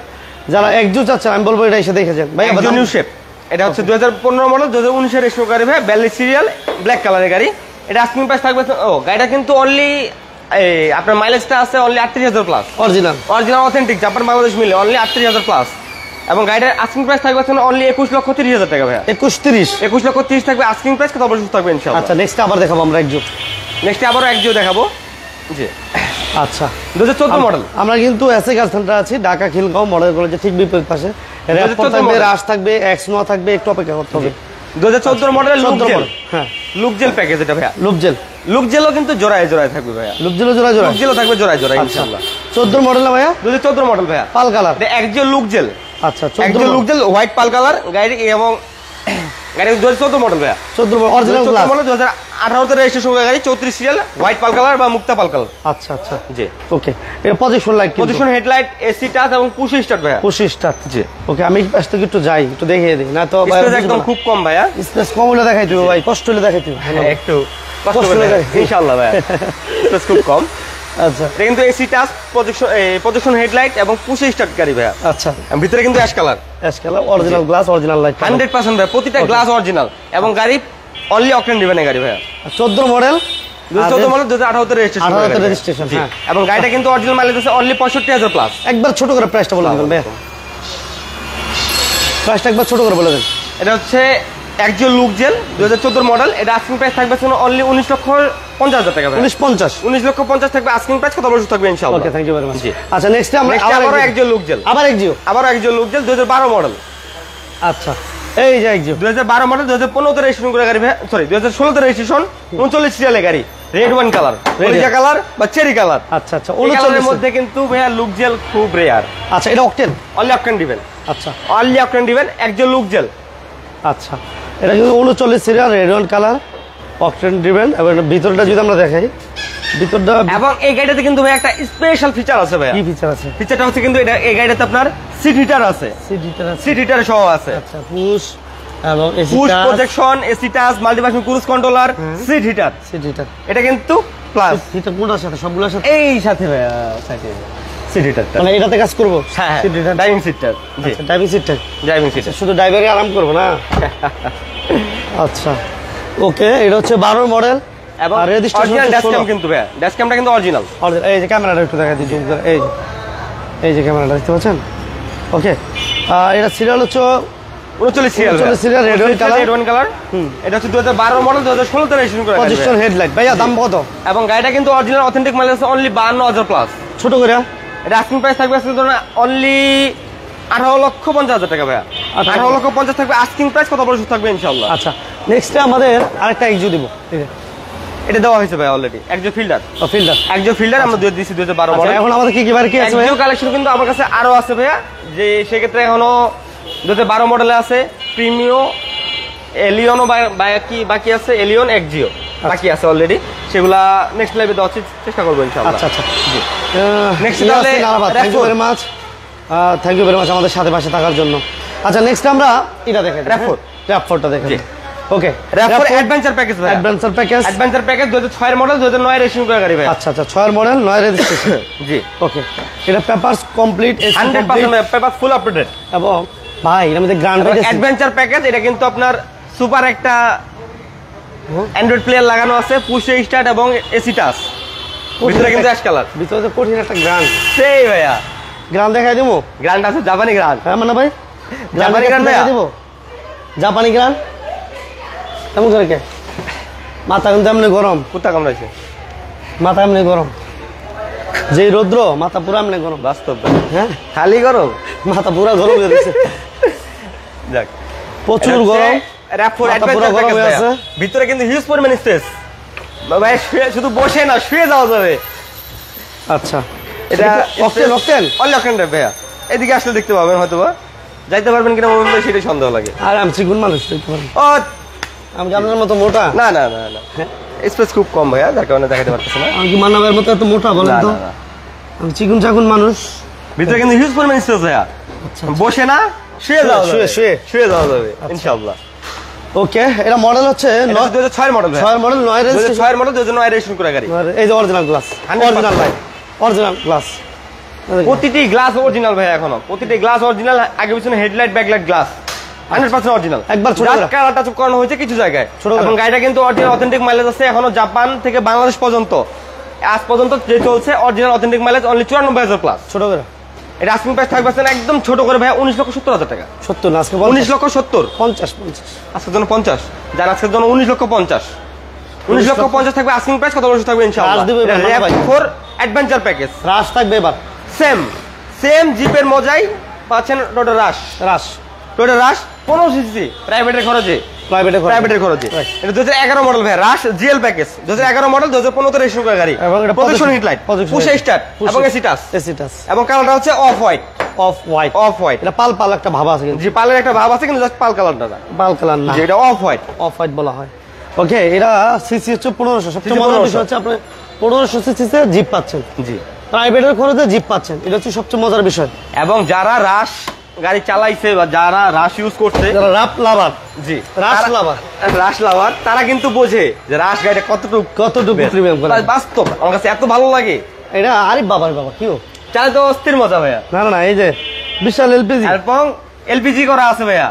যারা একজু চাচ্ছেন আমি বলবো এটা এসে দেখেছেন ভাই। একজন নিউ শেপ, এটা হচ্ছে 2015 মডেল, 2019 এর রেজিস্ট্রেশন গাড়ি ভাই, 42 সিরিয়াল, ব্ল্যাক কালারের গাড়ি। এটা আস্কিং প্রাইস থাকবে গাড়িটা কিন্তু অনলি আপনার মাইলেজটা আছে only 38,000 plus. Original authentic, Japan Bangladesh মিলে অনলি 38,000 প্লাস। এবং গাড়িটার আস্কিং প্রাইস থাকবে অনলি 21,30,000 টাকা ভাইয়া। 21-30। 21,30,000 থাকবে আস্কিং প্রাইস, কথা অবশ্যই থাকবে ইনশাআল্লাহ। আচ্ছা, নেক্সট আবার দেখাবো আমরা একজু। নেক্সট আবারও একজিও দেখাবো। জি, আচ্ছা, 2014 মডেল। আমরা কিন্তু এসএ কার সেন্টার আছি, ঢাকা খিলগাঁও মডেল কলেজের ঠিক বিপরীত পাশে। 2014 থাকবে, মডেল। রাশ থাকবে, এক্স নোয়া থাকবে, একটু অপেক্ষা করতে হবে। 2014 মডেলের লুক 14 জেল। মডেল, হ্যাঁ, লুক জেল প্যাকেজ এটা ভাইয়া। লুপজেল। লুক জেলও কিন্তু জোড়ায় জোড়ায় থাকবে ভাইয়া। লুপজেলও জোড়া জোড়া। লুক জেলও থাকবে জোড়ায় জোড়ায় আচ্ছা, ইনশাআল্লাহ। 14 মডেল না ভাইয়া? 2014 মডেল ভাইয়া, পাল কালার। এটা একজিও লুক জেল। আচ্ছা, একজিও লুক জেল, হোয়াইট পাল কালার গাড়ি। এবং গাড়ি 2014 মডেল ভাইয়া। 14 মডেল অরিজিনাল 2014 গ্লাস। মডেল, 2018 তে রেজিস্ট্রেশন গাড়ি, 34 সিরিয়াল, হোয়াইট পাল কালার বা মুক্তা পাল কালার। আচ্ছা আচ্ছা, জি, ওকে, এটা position light, position headlight, AC touch এবং পুশ স্টার্ট ভাইয়া। 25 স্টার্ট। জি, ওকে, আমি পাশ থেকে একটু যাই, একটু দেখিয়ে দিই, না তো স্পেস একদম খুব কম ভাইয়া। স্পেস কম হলে দেখাই দিও ভাই, কষ্ট হলে দেখাই দিও। একটু কষ্ট কষ্ট করে করে ইনশাআল্লাহ ভাইয়া। স্পেস খুব কম। আচ্ছা এটা কিন্তু এসি টাচ, প্রজেকশন হেডলাইট এবং পুশ স্টার্ট গাড়ি ভাইয়া। আচ্ছা, ভিতরে কিন্তু ash colour, ash colour, original glass, original light, 100% ভাই, প্রতিটা গ্লাস অরিজিনাল। এবং গাড়ি অনলি অকটেন দিবেন গাড়ি ভাইয়া। 14 মডেল, 2014 মডেল, 2018 তে রেজিস্ট্রেশন। 18 তে registration, হ্যাঁ। এবং গাড়িটা কিন্তু অরিজিনাল মাইলেজ আছে অনলি 65,000 প্লাস। একবার ছোট করে প্রাইসটা বলে দেবেন ভাই, প্রাইসটা একবার ছোট করে বলে দেন। এটা হচ্ছে একজিও লুক জেল, 2014 মডেল। এটা আস্কিং প্রাইস থাকবে অনলি 19,50,000 টাকা ভাই। 1950। 19,50,000 থাকবে আস্কিং প্রাইস, কথা অবশ্যই থাকবে ইনশাআল্লাহ। ওকে, থ্যাংক ইউ ভেরি মাচ। জি। আচ্ছা, নেক্সট আমরা নেক্সট আবারও একজিও লুক জেল, আবার একজিও। আবারও একজিও লুক জেল, 2012 মডেল। আচ্ছা, এই যে একজিও 2012 মডেল, 2015 তে রেজিস্ট্রেশন করে গাড়ি ভাই, সরি 2016 তে রেজিস্ট্রেশন, 39 সিরিয়ালের গাড়ি, রেড ওয়াইন কালার, কলিজা কালার বা চেরি কালার। আচ্ছা আচ্ছা, এই কালারের 39 মধ্যে কিন্তু ভাইয়া লুক জেল খুব রেয়ার। আচ্ছা, এটা অকটেন। অনলি অকটেন দিবেন, আচ্ছা অনলি অকটেন দিবেন, একজন লুক জেল। আচ্ছা, এটা কিন্তু 39 serial, red one colour, octane driven. এবং ভিতরটা যদি আমরা দেখাই, ভিতরটা এবং এই গাড়িটাতে কিন্তু ভাই একটা স্পেশাল ফিচার আছে ভাইয়া। কি ফিচার আছে? ফিচারটা হচ্ছে কিন্তু এটা, এই গাড়িটাতে আপনার সিট হিটার আছে, সিট হিটার আছে। সিট হিটার সহ আছে। আচ্ছা, পুশ এবং AC push touch, projection, AC touch, multifunction cruise controller, seat heater. Seat heater. এটা কিন্তু প্লাস এটা কোনটার সাথে? সবগুলোর সাথে এই সাথে ভাইয়া, সাথে সিট হিটারটা। মানে এটাতে কাজ করব? হ্যাঁ, সিট হিটার, ড্রাইভিং সিটটা। জি, আচ্ছা, ড্রাইভিং সিটটা, ড্রাইভিং সিটটা। শুধু ড্রাইভারে আরাম করবো না। আচ্ছা, ওকে, এটা হচ্ছে 12 মডেল এবং আর রেজিস্ট্রেশন অরিজিনাল ড্যাশক্যাম কিন্তু ভাইয়া, ড্যাশক্যামটা কিন্তু অরিজিনাল। এই যে ক্যামেরাটা একটু দেখা দিই জুম করে, এই যে ক্যামেরাটা দেখতে পাচ্ছেন। ওকে, এটা সিরিয়াল হচ্ছে 39 serial, 39 serial, red wine colour. Red wine colour. এটা হচ্ছে 2012 মডেল, 2016 তে রেজিস্ট্রেশন করা গাড়ি পজিশন ভাইয়া। হেডলাইট ভাইয়া, দাম কত? এবং গাড়িটা কিন্তু অরিজিনাল অথেন্টিক মাইলেজ আছে অনলি 52,000 প্লাস। ছোট করে এটা আস্কিং প্রাইস থাকবে অনলি 18,50,000 টাকা ভাইয়া। 18,50,000 থাকবে আস্কিং প্রাইস, কত বড় থাকবে ইনশাআল্লাহ। আচ্ছা, নেক্সটে আমাদের আরেকটা এক্সিউ দিব। ঠিক আছে, এটা দেওয়া হয়েছে ভাই অলরেডি, একজো ফিল্ডার। ফিল্ডার, একজো ফিল্ডার আমরা দিয়ে দিয়েছি 2012 মডেল। এখন আমাদের কি কি বাকি আছে ভাইয়া? একজো কালেকশন কিন্তু আমার কাছে আরো আছে ভাইয়া, যে সেক্ষেত্রে এখনো 2012 মডেলে আছে প্রিমিও, এলিয়নও বাকি আছে, এলিয়ন একজিও বাকি আছে অলরেডি। সেগুলা নেক্সট লাইভে দেওয়ার চেষ্টা করবো ইনশাআল্লাহ। আচ্ছা আচ্ছা, জি। নেক্সট Next তাহলে thank you very much, thank you very much আমাদের সাথে পাশে থাকার জন্য। আচ্ছা, নেক্সট আমরা এটা দেখাই, RAV4 RAV4টা দেখেন। ওকে, RAV4 অ্যাডভেঞ্চার প্যাকেজ ভাই, অ্যাডভেঞ্চার প্যাকেজ, অ্যাডভেঞ্চার প্যাকেজ 2006 এর মডেল, 2009 এর রেজিস্ট্রেশন করা গাড়ি ভাই। আচ্ছা আচ্ছা, 6 এর মডেল, 9 এর রেজিস্ট্রেশন। জি ওকে, এটা papers complete, 100% paper full up to date. এবং ভাই এর মধ্যে গ্রান্ড অ্যাডভেঞ্চার প্যাকেজ, এটা কিন্তু আপনার সুপার একটা অ্যান্ড্রয়েড প্লেয়ার লাগানো আছে, পুশ স্টার্ট এবং এসি টাচ, ভিতরে কিন্তু অ্যাশ কালার, ভিতরে তো কঠিন একটা গ্রান্ড। সেই ভাইয়া গ্রান্ড দেখাই দেবো, গ্রান্ড আছে, জাপানি গ্রান্ড। হ্যাঁ মানে ভাই জাপানি গ্রান্ড দেখাই দেবো, জাপানি গ্রান্ড। কেমন করে কে মাথা কিন্তু এমনি গরম, কুত্তা কামড়াইছে, মাথা এমনি গরম, যে রৌদ্র মাথা পুরো এমনি গরম, বাস্তব হ্যাঁ খালি গরম, মাথা পুরো গরম হয়ে গেছে, যাক প্রচুর গরম। RAV4 মাথা পুরো অ্যাডভেঞ্চার গরম প্যাকেজ হয়ে আছে। ভিতরে কিন্তু হিউজ পরিমাণ স্পেস ভাই, শুধু বসে না, শুয়ে যাওয়া যাবে। আচ্ছা, এটা octane octane only octane drive ভাইয়া, এদিকে আসলে দেখতে পাবেন, হয়তো বা যাইতে পারবেন কিনা মোবাইল ভাই সেটাই সন্দেহ লাগে। আর আমি চিকুন মানুষ দেখতে পারেন, ও আমি কি আপনার মতো মোটা? না না না না, স্পেস খুব কম ভাইয়া, যার কারণে দেখাতে পারতেছে না। আমি কি মানবের মতো এত মোটা বলেন না, তো? না, না। আমি চিকুন চাকুন মানুষ। ভিতরে কিন্তু হিউজ পরিমাণ স্পেস ভাইয়া, বসে না, শুয়ে যাওয়া যাবে, শুয়ে যাওয়া যাবে ইনশাআল্লাহ। ওকে, এটা মডেল হচ্ছে 2006 মডেল ভাই, 6 মডেল, 9 রেজিস্ট্রেশন। 2006 মডেল, 2009 রেজিস্ট্রেশন করা গাড়ি। এই যে original glass, 100% original light, original glass, প্রতিটি গ্লাস অরিজিনাল ভাই, এখনো প্রতিটি গ্লাস অরিজিনাল, আগে পিছনে হেডলাইট ব্যাকলাইট গ্লাস 100% অরিজিনাল। একবার ছোট করে কালার টাচ করানো হয়েছে কিছু জায়গায়, ছোট করে। এবং গাড়িটা কিন্তু অরিজিনাল অথেন্টিক মাইলেজ আছে এখনো, জাপান থেকে বাংলাদেশ পর্যন্ত আজ পর্যন্ত যে চলছে original authentic mileage only 94,000 plus. ছোট করে এটা আস্কিং প্রাইস থাকবে একদম ছোট করে ভাই, 19,70,000 টাকা। 70 না, আজকে 19,70,000, 50 50 আজকের জন্য 50, যার আজকের জন্য 19,50,000, 19,50,000 থাকবে আস্কিং প্রাইস, কত বছর থাকবে ইনশাআল্লাহ। রাশ দিবে এবার, ভাই। RAV4 অ্যাডভেঞ্চার প্যাকেজ, রাশ থাকবে এবার, সেম জিপের মজাই পাচ্ছেন টোটো রাশ, টোটো রাশ 15 সিসি প্রাইভেটের খরচে, প্রাইভেটের খরচে। এটা 2011 মডেল ভাই, রাশ জিএল প্যাকেজ, 2011 মডেল, 2015 তে রেজিস্ট্রেশন করা গাড়ি, এবং এটা প্রদর্শন হিটলাইট, পুশ স্টার্ট এবং এসি টাচ, এবং কালারটা হচ্ছে অফ হোয়াইট, অফ হোয়াইট। এটা পাল পাল একটা ভাব আছে কিন্তু, জি পালের একটা ভাব আছে, কিন্তু জাস্ট পাল কালারটা না, পাল কালার না, যেটা অফ হোয়াইট, অফ হোয়াইট বলা হয়। ওকে, এটা সিসি হচ্ছে 1500, সবচেয়ে মজার বিষয় হচ্ছে আপনি 1500 সিসিতে জিপ পাচ্ছেন, জি প্রাইভেটের খরচে জিপ পাচ্ছেন, এটা হচ্ছে সবচেয়ে মজার বিষয়। এবং যারা রাশ গাড়ি চালাইছে বা যারা রাশ ইউজ করছে, যারা রাপ লাভার, জি রাশ লাভার, রাশ লাভার, তারা কিন্তু বোঝে যে রাশ গাড়িটা কতটুকু প্রিমিয়াম করে। বাস্তব আমার কাছে এত ভালো লাগে, এটা আরে বাবার বাবা কি চালাতে তো অস্থির মজা ভাইয়া। না না না, এই যে বিশাল এলপিজি, এবং এলপিজি করা আছে ভাইয়া,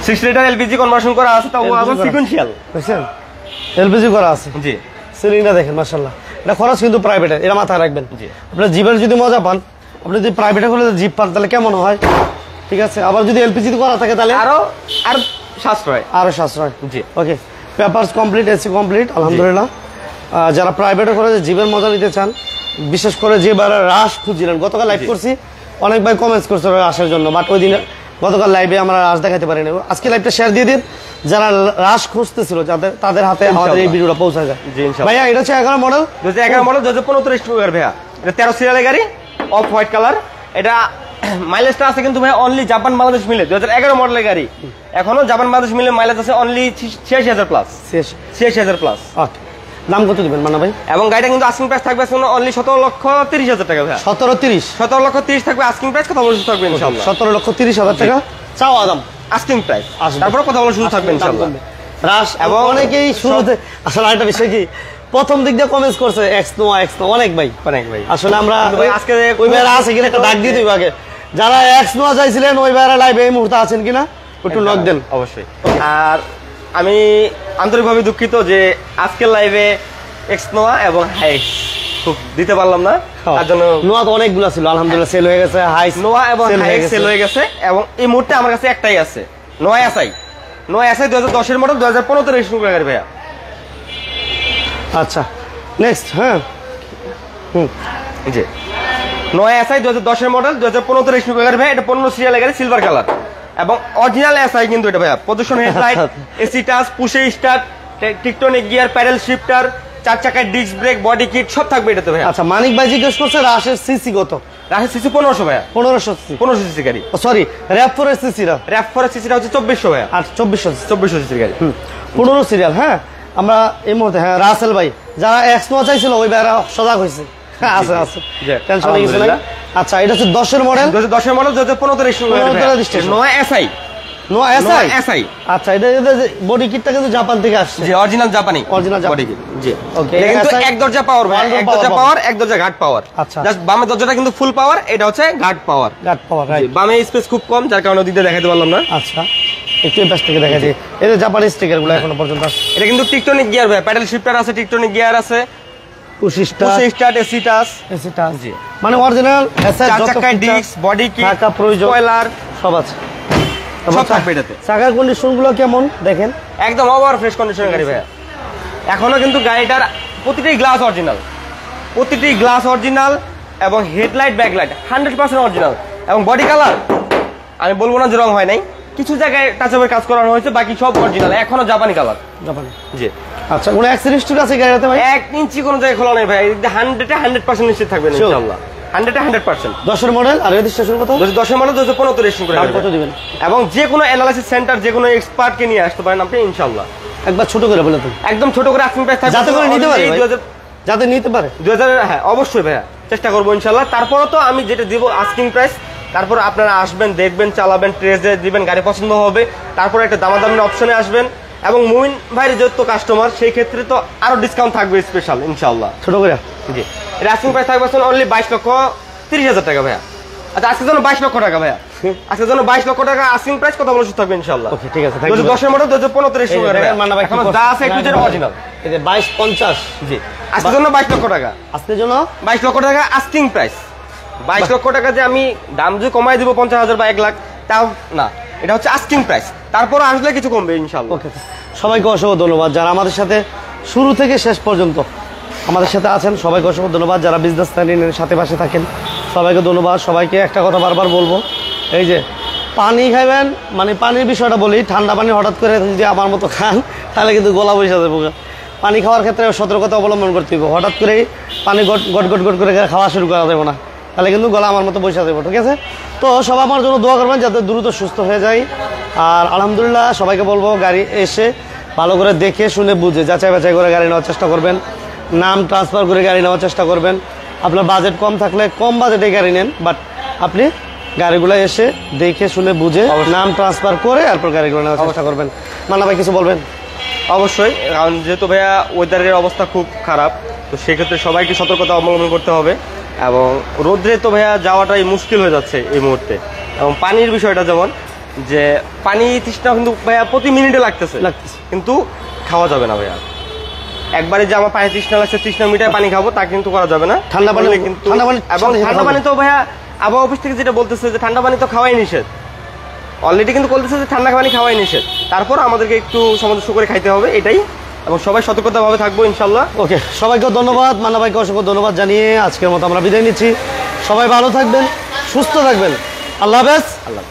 6 লিটার এলপিজি কনভার্সন করা আছে, তাও আবার সিকোয়েন্সিয়াল, বুঝছেন, এলপিজি করা আছে। জি সিলিংটা দেখেন মাশাআল্লাহ, এটা খরচ কিন্তু প্রাইভেটের, এটা মাথায় রাখবেন। জি। আপনার জিপের যদি মজা পান, আপনি যদি প্রাইভেটে করলে জিপ পান তাহলে কেমন হয়, ঠিক আছে। আবার যদি এলপিজি করা থাকে তাহলে আরো সাশ্রয়, আরো সাশ্রয়। জি ওকে, পেপারস কমপ্লিট, এসি কমপ্লিট, আলহামদুলিল্লাহ। যারা প্রাইভেটে করে জিপের মজা নিতে চান, বিশেষ করে যে রাশ খুঁজছিলেন, গতকাল লাইভ করছি, অনেক ভাই কমেন্টস করছে রাশের জন্য, বাট ওই দিন গতকাল লাইভে আমরা রাশ দেখাতে পারিনি। আজকে লাইভটা শেয়ার দিয়ে দিন, যারা রাশ খুঁজতেছিল তাদের হাতে আমাদের এই ভিডিওটা পৌঁছে যায়। জি ইনশাআল্লাহ। ভাইয়া এটা হচ্ছে 11 মডেল, 2011 মডেল, 2015 রেজিস্ট্রেশন ভাইয়া, এটা 13 সিরিয়ালের গাড়ি, অফ হোয়াইট কালার। এটা মাইলেজটা আছে কিন্তু ভাই অনলি জাপান বাংলাদেশ মিলে 2011 মডেলের গাড়ি, এখনো জাপান বাংলাদেশ মিলে মাইলেজ আছে অনলি 86,000 প্লাস, 86,000 প্লাস। ওকে, দাম কত দিবেন মানা ভাই? এবং গাড়িটা কিন্তু আস্কিং প্রাইস থাকবে অনলি 17,30,000 টাকা ভাই, 17,30, 17,30,000 থাকবে আস্কিং প্রাইস, কথা বলে থাকবে ইনশাআল্লাহ। 17,30,000 টাকা চাওয়া দাম, আস্কিং প্রাইস, আসবে। তারপর কথা বলে শুরু থাকবে ইনশাআল্লাহ। রাশ এবং অনেকেই শুরুতে আসলে আরেকটা বিষয় কি, প্রথম দিক দিয়ে কমেন্টস করছে এক্স নো অনেক ভাই, আসলে আমরা আজকে ওই ভাইরা আছে কিনা একটা ডাক দিয়ে দিই আগে, যারা এক্স নো চাইছিলেন ওই ভাইরা লাইভে এই মুহূর্তে আছেন কিনা একটু লক দেন অবশ্যই। আর আমি আন্তরিকভাবে দুঃখিত যে আজকের লাইভে এক্স নোয়া এবং হাইস খুব দিতে পারলাম না, তার জন্য। নোয়া তো অনেকগুলো ছিল, আলহামদুলিল্লাহ সেল হয়ে গেছে, হাইস নোয়া এবং হাইস সেল হয়ে গেছে, এবং এই মুহূর্তে আমার কাছে একটাই আছে, নোয়া এসআই। নোয়া এসআই 2010 এর মডেল, 2015 তে রেজিস্ট্রেশন করা গাড়ি ভাইয়া। আচ্ছা নেক্সট, হ্যাঁ জি নোয়া এসআই 2010 এর মডেল, 2015 তে রেজিস্ট্রেশন করা গাড়ি ভাইয়া, এটা 15 সিরিয়ালের গাড়ি, সিলভার কালার, এবং অরিজিনাল এসআই কিন্তু এটা ভাইয়া, প্রদর্শন headlight, AC touch, push start, tiptronic gear, paddle shifter, 4 চাকার ডিস্ক ব্রেক, বডি কিট সব থাকবে এটাতে ভাইয়া। আচ্ছা, মানিক ভাই জিজ্ঞেস করছে রাশের সিসি কত? রাশের সিসি 1500 ভাইয়া, 1500 সিসি, 1500 সিসি গাড়ি, সরি RAV4 এর সিসি রা, RAV4 এর সিসিটা হচ্ছে 2400 ভাইয়া, আর 2400 সিসি গাড়ি, 15 সিরিয়াল। হ্যাঁ, আমরা এই মুহূর্তে, হ্যাঁ রাসেল ভাই, যারা এক্স নো চাইছিল ওই ভাইরা সজাগ হয়েছে, আছে আছে, টেনশন কিছু নাই। আচ্ছা, এটা হচ্ছে 10 এর মডেল, 2010 এর মডেল, 2015 তে রেজিস্ট্রেশন করা নোয়া এসআই, নো এসআই এসআই। আচ্ছা, এটা বডি কিটটা কিন্তু জাপান থেকে আসছে। জি, অরিজিনাল জাপানি অরিজিনাল বডি কিট। জি ওকে, এটা কিন্তু এক দরজা পাওয়ার ভাই, এক দরজা পাওয়ার, এক দরজা ঘাট পাওয়ার। আচ্ছা, জাস্ট বামের দরজাটা কিন্তু ফুল পাওয়ার, এটা হচ্ছে ঘাট পাওয়ার। গাট পাওয়ার, রাইট। বামে স্পেস খুব কম, যার কারণে দিতে দেখাতে পারলাম না। আচ্ছা, একটু এই পাশ থেকে দেখা যায় এই যে জাপানি স্টিকার গুলো এখনো পর্যন্ত আছে। এটা কিন্তু টিকটনিক গিয়ার ভাই, প্যাডেল শিফটার আছে, টিকটনিক গিয়ার আছে, পুশ স্টার্ট, এসি টাচ। জি, মানে অরিজিনাল এসআই, চার চাকায় ডিস্ক, বডি কিট, টাকা প্রয়োজন, স্পয়লার সব আছে, সব থাকবে এটাতে। চাকার কন্ডিশন গুলো কেমন দেখেন, একদম ওভার ফ্রেশ কন্ডিশনের গাড়ি ভাইয়া। এখনো কিন্তু গাড়িটার প্রতিটি গ্লাস অরিজিনাল, প্রতিটি গ্লাস অরিজিনাল, এবং হেডলাইট ব্যাকলাইট 100% অরিজিনাল, এবং বডি কালার আমি বলবো না যে রং হয় নাই, কিছু জায়গায় টাচ আপের কাজ করানো হয়েছে, বাকি সব অরিজিনাল, এখনো জাপানি কালার। জাপানি, জি। আচ্ছা, কোনো অ্যাক্সিডেন্ট হিস্টরি আছে গাড়িতে ভাই? 1 ইঞ্চি কোনো জায়গায় খোলা নেই ভাই, 100% নিশ্চিত থাকবেন ইনশাআল্লাহ, 100%। 10 মডেল, আর রেজিস্ট্রেশন কত? 10 মডেল 2015 রেজিস্ট্রেশন করে কত দিবেন? এবং যে কোনো অ্যানালাইসিস সেন্টার, যে কোনো এক্সপার্টকে নিয়ে আসতে পারেন আপনি ইনশাআল্লাহ। একবার ছোট করে বলে দিন, একদম ছোট করে আস্কিং প্রাইস থাকবে, যাতে করে নিতে পারে ভাই, যাতে নিতে পারে। 2000, হ্যাঁ অবশ্যই ভাইয়া, চেষ্টা করবো ইনশাআল্লাহ। তারপরও তো আমি যেটা দিব আস্কিং প্রাইস, তারপর আপনারা আসবেন, দেখবেন, চালাবেন, ট্রেস দিবেন, গাড়ি পছন্দ হবে, তারপর একটা দামাদামির অপশনে আসবেন, এবং মুমিন ভাইয়ের যেহেতু কাস্টমার, সেই ক্ষেত্রে তো আরো ডিসকাউন্ট থাকবে স্পেশাল ইনশাআল্লাহ। ছোট করে, জি, এটা আস্কিং প্রাইস থাকবে অনলি 22,30,000 টাকা ভাইয়া। আচ্ছা, আজকের জন্য 22 লক্ষ টাকা ভাইয়া, আজকের জন্য 22 লক্ষ টাকা আস্কিং প্রাইস, কথা বলে থাকবে ইনশাআল্লাহ। ওকে, ঠিক আছে, থ্যাংক ইউ। 10 মডেল 2015 রেজিস্ট্রেশন করে এখন যা আছে একটু যেটা অরিজিনাল। এই যে 2250, জি, আজকের জন্য 22 লক্ষ টাকা, আজকের জন্য 22 লক্ষ টাকা আস্কিং প্রাইস। 22 লক্ষ টাকা যে আমি দাম যদি কমাই দিব 50,000 বা 1 লাখ, তাও না, এটা হচ্ছে আস্কিং প্রাইস, তারপর আসলে কিছু কমবে ইনশাআল্লাহ। ওকে, সবাইকে অসংখ্য ধন্যবাদ যারা আমাদের সাথে শুরু থেকে শেষ পর্যন্ত আমাদের সাথে আছেন, সবাইকে অসংখ্য ধন্যবাদ। যারা বিজনেস লাইনের সাথে পাশে থাকেন সবাইকে ধন্যবাদ। সবাইকে একটা কথা বারবার বলবো, এই যে পানি খাবেন, মানে পানির বিষয়টা বলি, ঠান্ডা পানি হঠাৎ করে যদি আমার মতো খান তাহলে কিন্তু গলা বসে যাবে। পানি খাওয়ার ক্ষেত্রে সতর্কতা অবলম্বন করতে হবে, হঠাৎ করেই পানি গট গট গট গট করে খাওয়া শুরু করা যাবে না, তাহলে কিন্তু গলা আমার মতো বসে যাবে, ঠিক আছে? তো সবাই আমার জন্য দোয়া করবেন যাতে দ্রুত সুস্থ হয়ে যায়। আর আলহামদুলিল্লাহ সবাইকে বলবো গাড়ি এসে ভালো করে দেখে শুনে বুঝে যাচাই বাছাই করে গাড়ি নেওয়ার চেষ্টা করবেন, নাম ট্রান্সফার করে গাড়ি নেওয়ার চেষ্টা করবেন। আপনার বাজেট কম থাকলে কম বাজেটে গাড়ি নেন, বাট আপনি গাড়িগুলো এসে দেখে শুনে বুঝে নাম ট্রান্সফার করে তারপর গাড়িগুলো নেওয়ার চেষ্টা করবেন। মান্না ভাই কিছু বলবেন? অবশ্যই, কারণ যেহেতু ভাইয়া ওয়েদারের অবস্থা খুব খারাপ, তো সেক্ষেত্রে সবাইকে সতর্কতা অবলম্বন করতে হবে, এবং রোদ্রে তো ভাইয়া যাওয়াটাই মুশকিল হয়ে যাচ্ছে এই মুহূর্তে। এবং পানির বিষয়টা যেমন, যে পানি তৃষ্ণা কিন্তু ভাইয়া প্রতি মিনিটে লাগতেছে, কিন্তু খাওয়া যাবে না ভাইয়া। একবারে যে আমার পানি তৃষ্ণা লাগছে 30 মিনিটে পানি খাবো তা কিন্তু করা যাবে না। ঠান্ডা পানি কিন্তু, এবং ঠান্ডা পানি তো ভাইয়া আবহাওয়া অফিস থেকে যেটা বলতেছে যে ঠান্ডা পানি তো খাওয়াই নিষেধ, অলরেডি কিন্তু বলতেছে যে ঠান্ডা পানি খাওয়াই নিষেধ, তারপর আমাদেরকে একটু সামঞ্জস্য করে খাইতে হবে, এটাই। এবং সবাই সতর্কতাভাবে থাকবো ইনশাল্লাহ। ওকে, সবাইকে ধন্যবাদ, মান্না ভাইকে অসংখ্য ধন্যবাদ জানিয়ে আজকের মতো আমরা বিদায় নিচ্ছি। সবাই ভালো থাকবেন, সুস্থ থাকবেন, আল্লাহ হাফেজ। আল্লাহ।